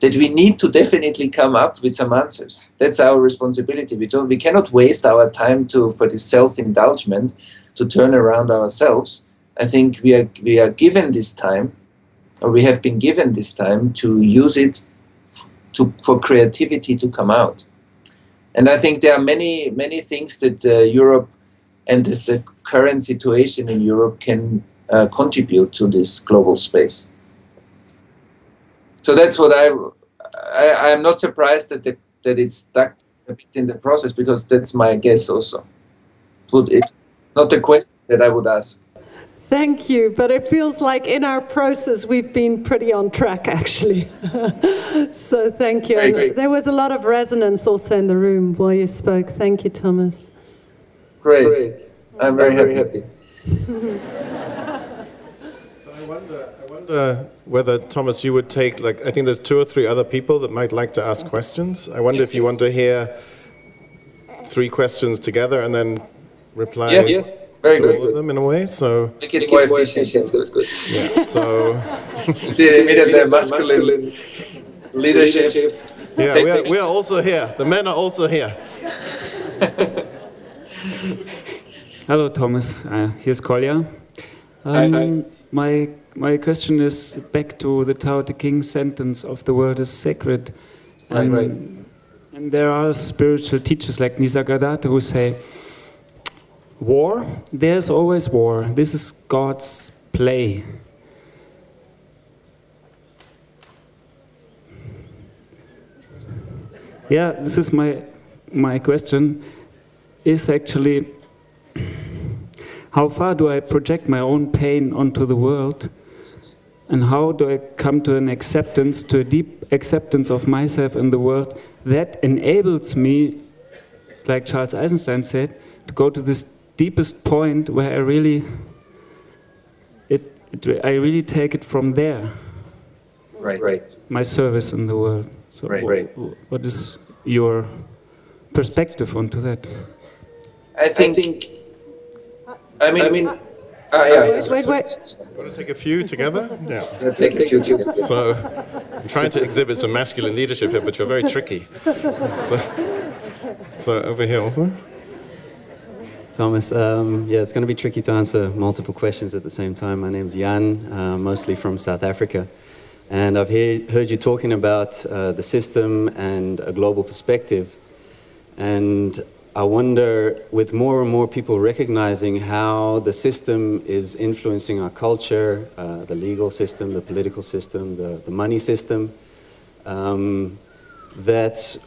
that we need to definitely come up with some answers. That's our responsibility. We cannot waste our time for this self-indulgence to turn around ourselves. I think we are given this time, or we have been given this time to use it for creativity to come out. And I think there are many things that Europe and the current situation in Europe can contribute to this global space. So that's what I'm not surprised that it's stuck a bit in the process, because that's my guess also. It's not a question that I would ask. Thank you, but it feels like in our process we've been pretty on track, actually. So thank you. And there was a lot of resonance also in the room while you spoke. Thank you, Thomas. Great. I'm very happy. So I wonder whether, Thomas, you would take, I think there's 2 or 3 other people that might like to ask questions. I wonder if you want to hear 3 questions together and then reply. Yes. Very to good. all of them in a way, so make it more efficient. That's good. yeah. So see immediately masculine leadership. yeah, we are also here. The men are also here. Hello, Thomas. Here's Kolja. My question is back to the Tao Te Ching sentence of the world is sacred. Right. And there are spiritual teachers like Nisargadatta who say, war, there's always war. This is God's play. Yeah, this is my question is actually, how far do I project my own pain onto the world? And how do I come to an acceptance, to a deep acceptance of myself and the world that enables me, like Charles Eisenstein said, to go to this deepest point where I really take it from there. Right. My service in the world. So Right. What is your perspective onto that? I think. Wait. Want to take a few together? Yeah. Take a few together. So I'm trying to exhibit some masculine leadership here, but you're very tricky. So over here also. Thomas, it's going to be tricky to answer multiple questions at the same time. My name's Jan, mostly from South Africa. And I've heard you talking about the system and a global perspective. And I wonder, with more and more people recognizing how the system is influencing our culture, the legal system, the political system, the money system, that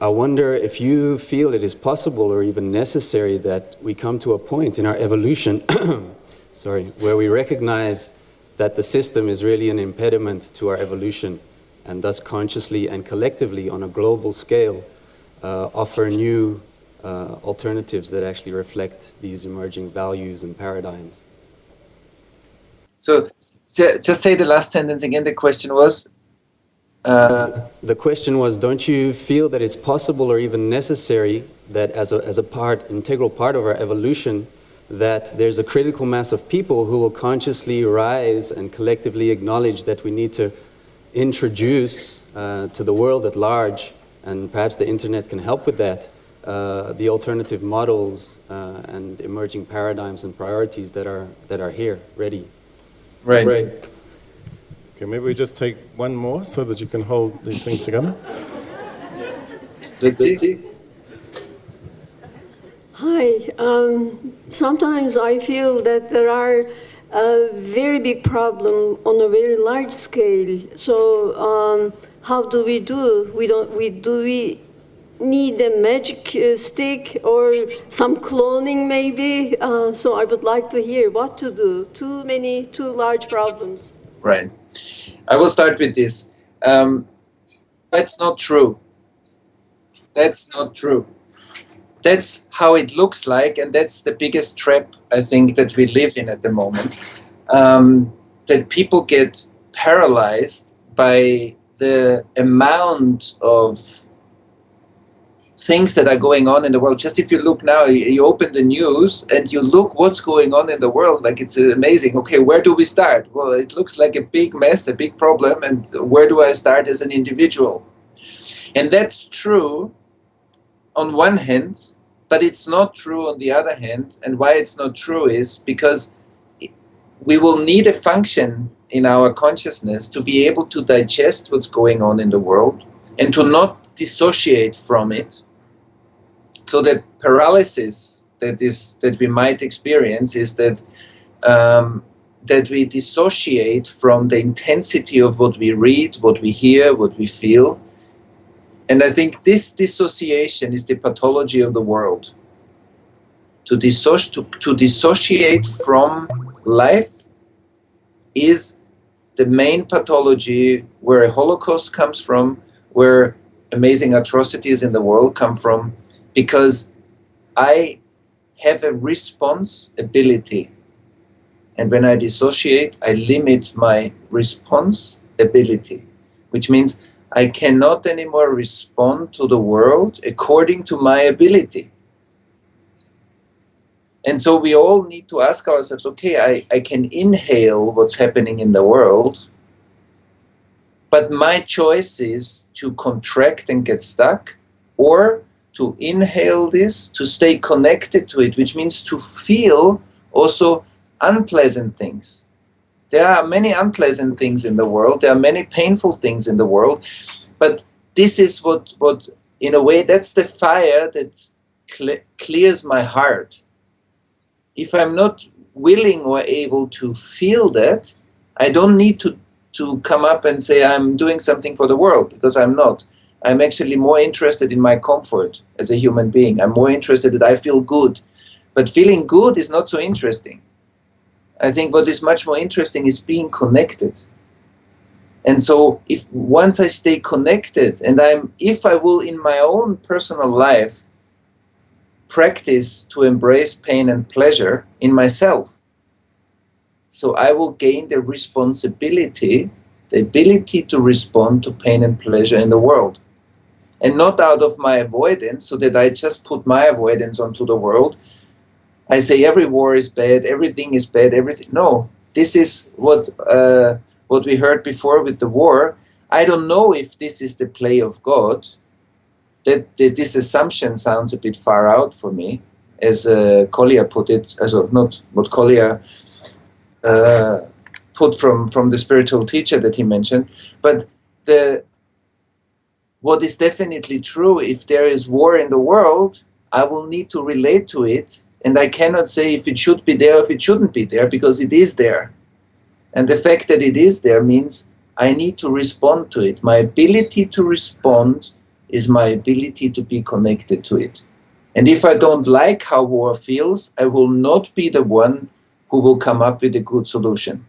I wonder if you feel it is possible or even necessary that we come to a point in our evolution where we recognize that the system is really an impediment to our evolution, and thus consciously and collectively on a global scale offer new alternatives that actually reflect these emerging values and paradigms. So just say the last sentence again. The question was? The question was, don't you feel that it's possible or even necessary that as a integral part of our evolution, that there's a critical mass of people who will consciously rise and collectively acknowledge that we need to introduce to the world at large, and perhaps the internet can help with that, the alternative models and emerging paradigms and priorities that are here, ready? Right. Okay, maybe we just take one more so that you can hold these things together. Let's see. Hi. Sometimes I feel that there are a very big problem on a very large scale. So how do we do? Do we need a magic stick or some cloning maybe? So I would like to hear what to do. Too large problems. Right. I will start with this. That's not true. That's not true. That's how it looks like, and that's the biggest trap I think that we live in at the moment. That people get paralyzed by the amount of things that are going on in the world. Just if you look now, you open the news and you look what's going on in the world, like it's amazing. Okay, where do we start? Well, it looks like a big mess, a big problem, and where do I start as an individual? And that's true on one hand, but it's not true on the other hand. And why it's not true is because we will need a function in our consciousness to be able to digest what's going on in the world and to not dissociate from it. So the paralysis that we might experience is that that we dissociate from the intensity of what we read, what we hear, what we feel. And I think this dissociation is the pathology of the world. To dissociate from life is the main pathology where a Holocaust comes from, where amazing atrocities in the world come from, because I have a responsibility. And when I dissociate, I limit my responsibility, which means I cannot anymore respond to the world according to my ability. And so we all need to ask ourselves, okay, I can inhale what's happening in the world, but my choice is to contract and get stuck, or to inhale this, to stay connected to it, which means to feel also unpleasant things. There are many unpleasant things in the world. There are many painful things in the world. But this is what in a way, that's the fire that clears my heart. If I'm not willing or able to feel that, I don't need to come up and say I'm doing something for the world, because I'm not. I'm actually more interested in my comfort as a human being. I'm more interested that I feel good. But feeling good is not so interesting. I think what is much more interesting is being connected. And so if once I stay connected, and if I will in my own personal life practice to embrace pain and pleasure in myself, so I will gain the responsibility, the ability to respond to pain and pleasure in the world. And not out of my avoidance, so that I just put my avoidance onto the world. I say every war is bad, everything is bad, everything. No, this is what we heard before with the war. I don't know if this is the play of God. That this assumption sounds a bit far out for me, as Collier put it, not what Collier put from the spiritual teacher that he mentioned. But what is definitely true, if there is war in the world, I will need to relate to it. And I cannot say if it should be there or if it shouldn't be there, because it is there. And the fact that it is there means I need to respond to it. My ability to respond is my ability to be connected to it. And if I don't like how war feels, I will not be the one who will come up with a good solution.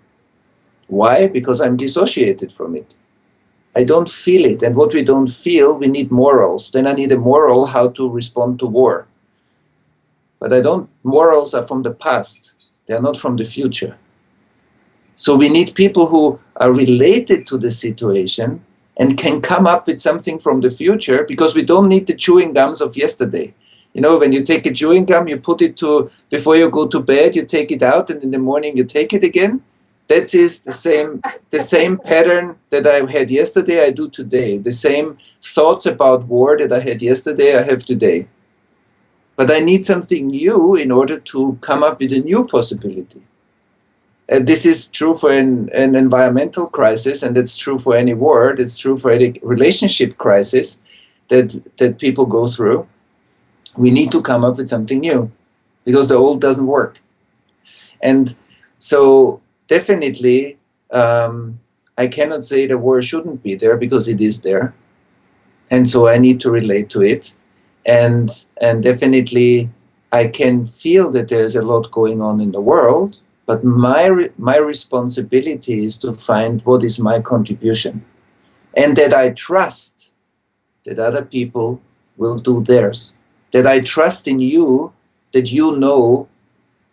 Why? Because I'm dissociated from it. I don't feel it. And what we don't feel, we need morals. Then I need a moral how to respond to war. But morals are from the past. They are not from the future. So we need people who are related to the situation and can come up with something from the future, because we don't need the chewing gums of yesterday. You know, when you take a chewing gum, you put it before you go to bed, you take it out, and in the morning you take it again. That is the same pattern that I had yesterday, I do today. The same thoughts about war that I had yesterday, I have today. But I need something new in order to come up with a new possibility. This is true for an environmental crisis, and it's true for any war. It's true for any relationship crisis that people go through. We need to come up with something new because the old doesn't work. And so definitely, I cannot say the war shouldn't be there because it is there. And so I need to relate to it. And definitely I can feel that there's a lot going on in the world, but my responsibility is to find what is my contribution, and that I trust that other people will do theirs, that I trust in you, that you know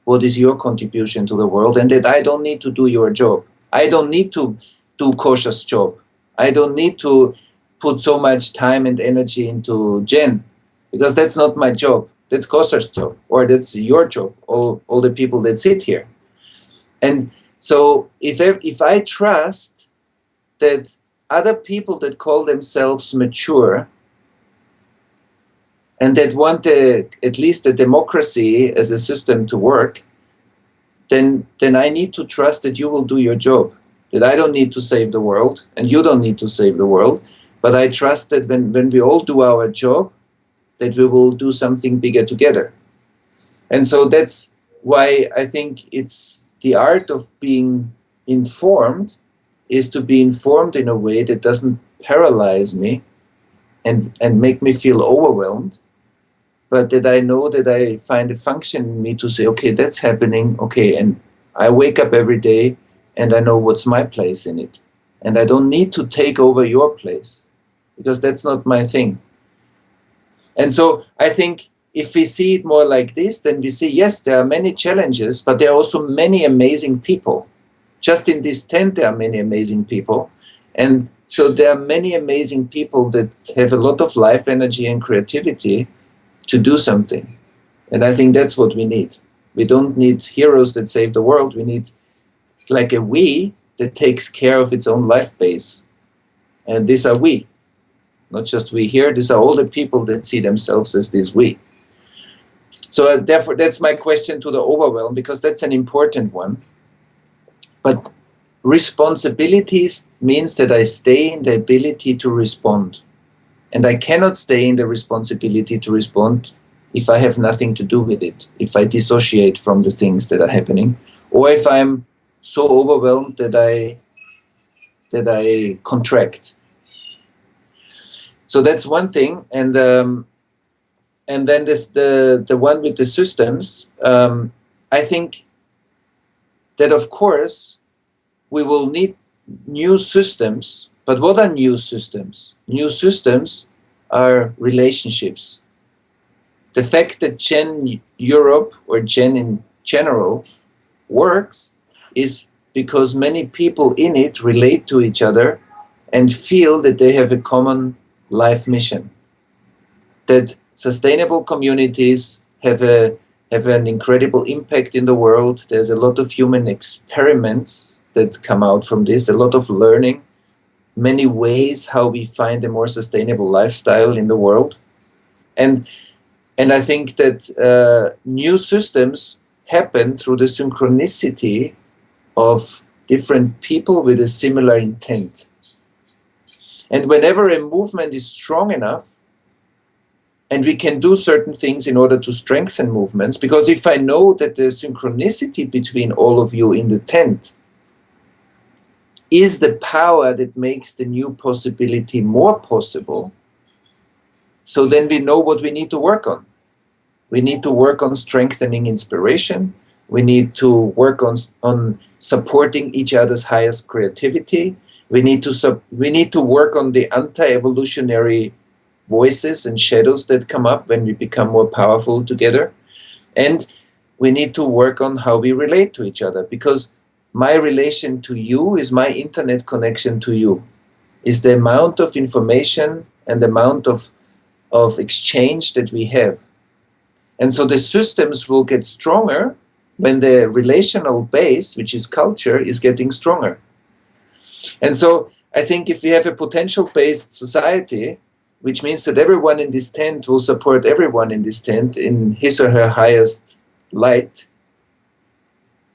what is your contribution to the world, and that I don't need to do your job. I don't need to do Kosher's job. I don't need to put so much time and energy into Jen, because that's not my job. That's Kosher's job, or that's your job, all the people that sit here. And so if I trust that other people that call themselves mature and that want at least a democracy as a system to work, then I need to trust that you will do your job, that I don't need to save the world and you don't need to save the world, but I trust that when we all do our job, that we will do something bigger together. And so that's why I think it's the art of being informed is to be informed in a way that doesn't paralyze me and make me feel overwhelmed, but that I know that I find a function in me to say, okay, that's happening, okay, and I wake up every day and I know what's my place in it. And I don't need to take over your place, because that's not my thing. And so I think if we see it more like this, then we see, yes, there are many challenges, but there are also many amazing people. Just in this tent, there are many amazing people. And so there are many amazing people that have a lot of life energy and creativity to do something. And I think that's what we need. We don't need heroes that save the world. We need like a we that takes care of its own life base. And these are we. Not just we here, these are all the people that see themselves as this we. So therefore, that's my question to the overwhelm, because that's an important one. But responsibilities means that I stay in the ability to respond. And I cannot stay in the responsibility to respond if I have nothing to do with it, if I dissociate from the things that are happening, or if I'm so overwhelmed that I contract. So that's one thing, and then this the one with the systems. I think that of course we will need new systems. But what are new systems? New systems are relationships. The fact that Gen Europe or Gen in general works is because many people in it relate to each other and feel that they have a common life mission, that sustainable communities have an incredible impact in the world. There's a lot of human experiments that come out from this, a lot of learning, many ways how we find a more sustainable lifestyle in the world. And I think that new systems happen through the synchronicity of different people with a similar intent. And whenever a movement is strong enough, and we can do certain things in order to strengthen movements, because if I know that the synchronicity between all of you in the tent is the power that makes the new possibility more possible, so then we know what we need to work on. We need to work on strengthening inspiration. We need to work on supporting each other's highest creativity. We need to work on the anti-evolutionary voices and shadows that come up when we become more powerful together. And we need to work on how we relate to each other, because my relation to you is my internet connection to you, is the amount of information and the amount of exchange that we have. And so the systems will get stronger when the relational base, which is culture, is getting stronger. And so I think if we have a potential-based society, which means that everyone in this tent will support everyone in this tent in his or her highest light,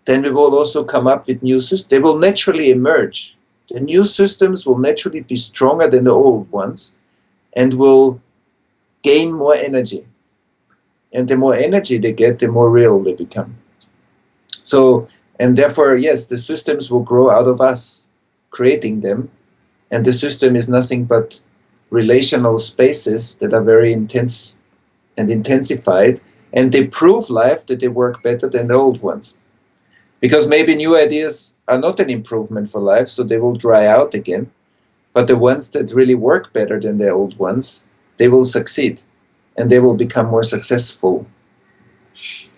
then we will also come up with new systems. They will naturally emerge. The new systems will naturally be stronger than the old ones and will gain more energy. And the more energy they get, the more real they become. So, and therefore, yes, the systems will grow out of us creating them. And the system is nothing but relational spaces that are very intense and intensified. And they prove life that they work better than the old ones. Because maybe new ideas are not an improvement for life, so they will dry out again. But the ones that really work better than the old ones, they will succeed. And they will become more successful,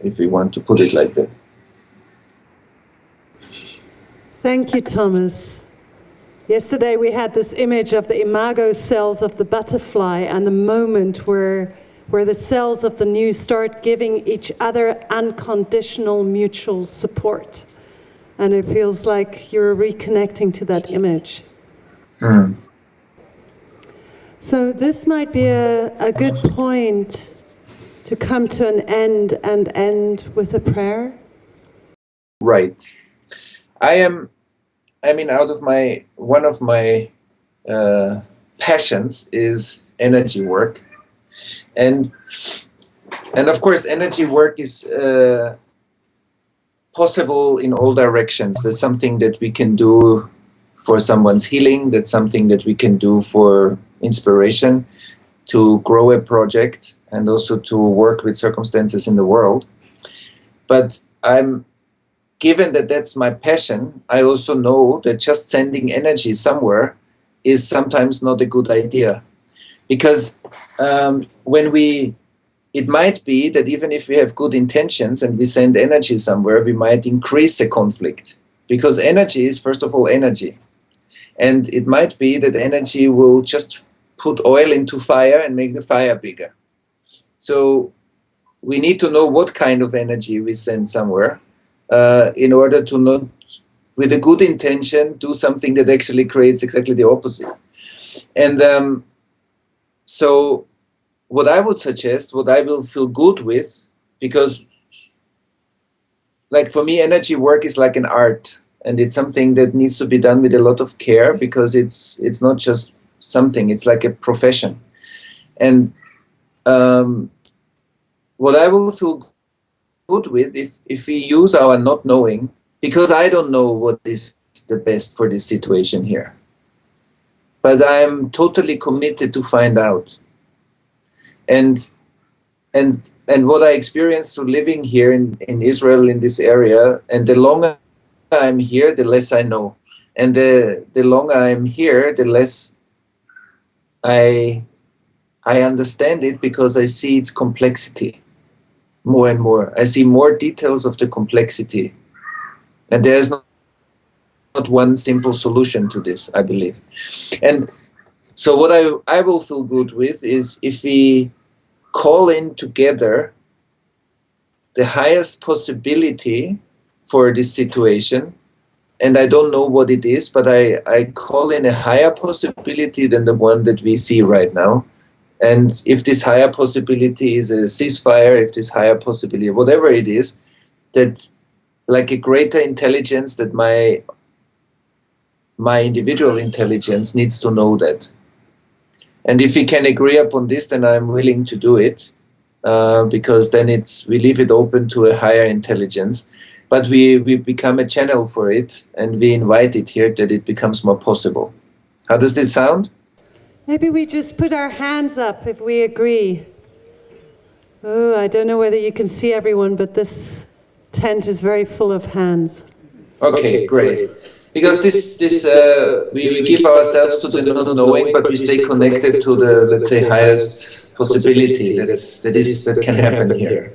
if we want to put it like that. Thank you, Thomas. Yesterday we had this image of the imago cells of the butterfly and the moment where the cells of the new start giving each other unconditional mutual support. And it feels like you're reconnecting to that image. Mm. So this might be a good point to come to an end and end with a prayer. Right. One of my passions is energy work. And of course, energy work is possible in all directions. There's something that we can do for someone's healing. That's something that we can do for inspiration, to grow a project, and also to work with circumstances in the world. But given that that's my passion, I also know that just sending energy somewhere is sometimes not a good idea. Because it might be that even if we have good intentions and we send energy somewhere, we might increase a conflict. Because energy is, first of all, energy. And it might be that energy will just put oil into fire and make the fire bigger. So we need to know what kind of energy we send somewhere in order to not, with a good intention, do something that actually creates exactly the opposite. And so what I would suggest, what I will feel good with, because like for me, energy work is like an art, and it's something that needs to be done with a lot of care, because it's not just something, it's like a profession. And what I will feel good with, if we use our not knowing, because I don't know what is the best for this situation here, but I'm totally committed to find out. And what I experienced through living here in Israel, in this area, and the longer I'm here, the less I know. And the longer I'm here, the less I understand it, because I see its complexity more and more. I see more details of the complexity. And there's not one simple solution to this, I believe. And so what I will feel good with is if we call in together the highest possibility for this situation, and I don't know what it is, but I call in a higher possibility than the one that we see right now. And if this higher possibility is a ceasefire, if this higher possibility, whatever it is, that like a greater intelligence, that my individual intelligence needs to know that. And if we can agree upon this, then I'm willing to do it, because then we leave it open to a higher intelligence. But we become a channel for it, and we invite it here, that it becomes more possible. How does this sound? Maybe we just put our hands up if we agree. Oh, I don't know whether you can see everyone, but this tent is very full of hands. Okay, great. Because we give ourselves to the not knowing, but we stay connected to the, let's say, highest possibility that can happen here.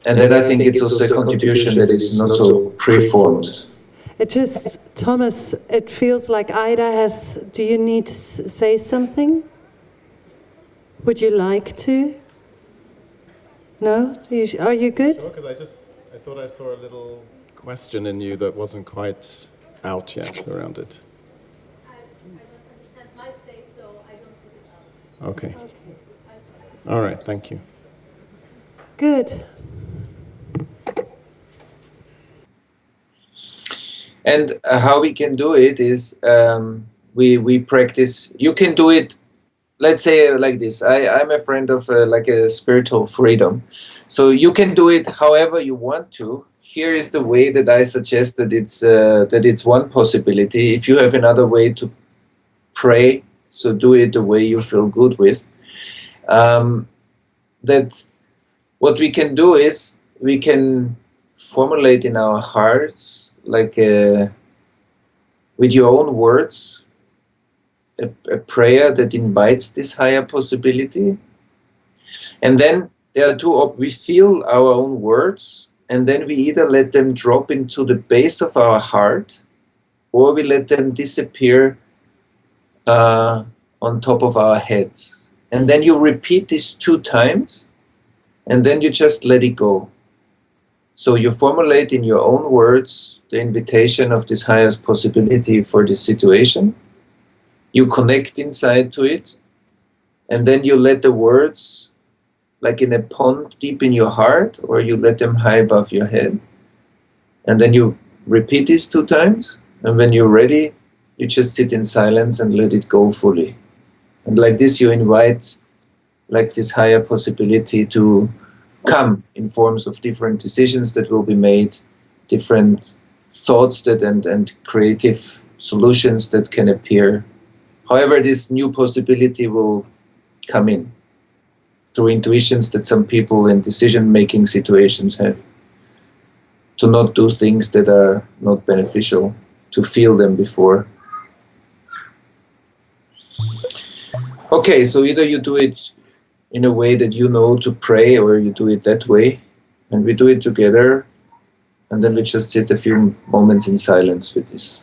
And then I think it's also a contribution that is not so preformed. Thomas, it feels like Ida do you need to say something? Would you like to? No? Are you good? Sure, because I thought I saw a little question in you that wasn't quite out yet around it. I don't understand my state, so I don't put it out. Okay. All right, thank you. Good. And how we can do it is we practice. You can do it, let's say like this. I'm a friend of like a spiritual freedom. So you can do it however you want to. Here is the way that I suggest that it's one possibility. If you have another way to pray, so do it the way you feel good with. That what we can do is we can formulate in our hearts, like with your own words, a prayer that invites this higher possibility. And then there are we feel our own words, and then we either let them drop into the base of our heart, or we let them disappear on top of our heads. And then you repeat this 2 times, and then you just let it go. So you formulate in your own words the invitation of this highest possibility for this situation. You connect inside to it, and then you let the words, like in a pond deep in your heart, or you let them high above your head. And then you repeat this 2 times, and when you're ready, you just sit in silence and let it go fully. And like this, you invite like this higher possibility to come in forms of different decisions that will be made, different thoughts that and creative solutions that can appear. However, this new possibility will come in through intuitions that some people in decision-making situations have, to not do things that are not beneficial, to feel them before. Okay, so either you do it in a way that you know to pray, or you do it that way, and we do it together, and then we just sit a few moments in silence with this.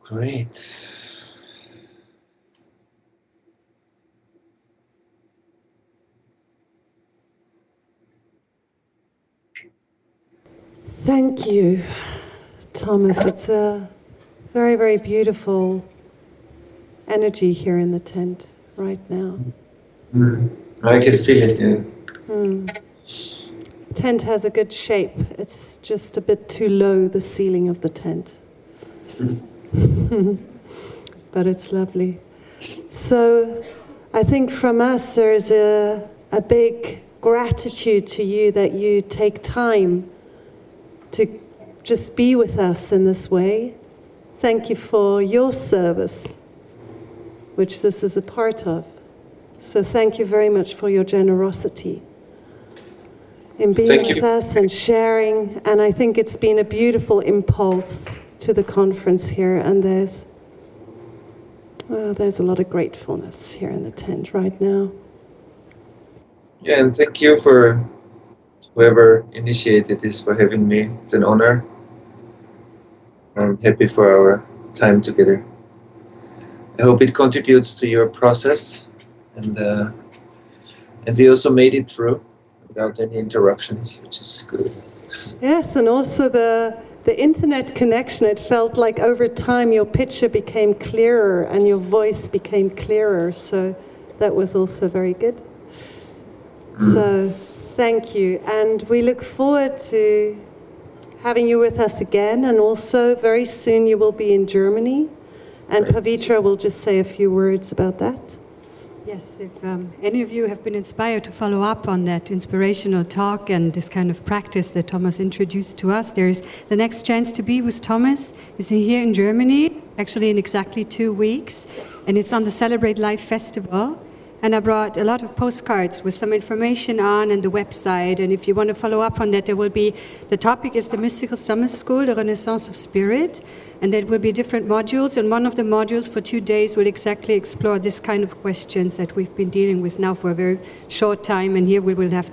Great. Thank you, Thomas. It's a very, very beautiful energy here in the tent right now. I can feel it, yeah. Tent has a good shape. It's just a bit too low, the ceiling of the tent. But it's lovely. So I think from us there's a big gratitude to you that you take time to just be with us in this way. Thank you for your service, which this is a part of. So thank you very much for your generosity in being with us and sharing. And I think it's been a beautiful impulse to the conference here. And there's a lot of gratefulness here in the tent right now. Yeah, and thank you for whoever initiated this for having me. It's an honor. I'm happy for our time together. I hope it contributes to your process, and we also made it through without any interruptions, which is good. Yes, and also the internet connection, it felt like over time your picture became clearer and your voice became clearer, so that was also very good. So thank you, and we look forward to having you with us again, and also very soon you will be in Germany, and Pavitra will just say a few words about that. Yes, if any of you have been inspired to follow up on that inspirational talk and this kind of practice that Thomas introduced to us, there's the next chance to be with Thomas is here in Germany, actually in exactly 2 weeks, and it's on the Celebrate Life Festival. And I brought a lot of postcards with some information on and the website. And if you want to follow up on that, the topic is the Mystical Summer School, the Renaissance of Spirit. And there will be different modules. And one of the modules for 2 days will exactly explore this kind of questions that we've been dealing with now for a very short time. And here we will have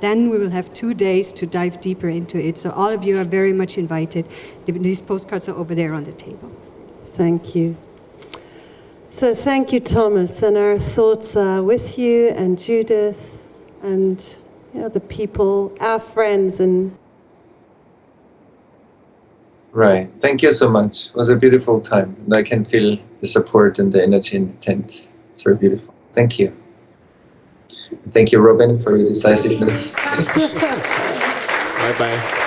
2 days to dive deeper into it. So all of you are very much invited. These postcards are over there on the table. Thank you. So thank you, Thomas, and our thoughts are with you and Judith and the people, our friends. And Right. Thank you so much. It was a beautiful time, and I can feel the support and the energy in the tent. It's very beautiful. Thank you. Thank you, Robin, for your decisiveness. Bye-bye.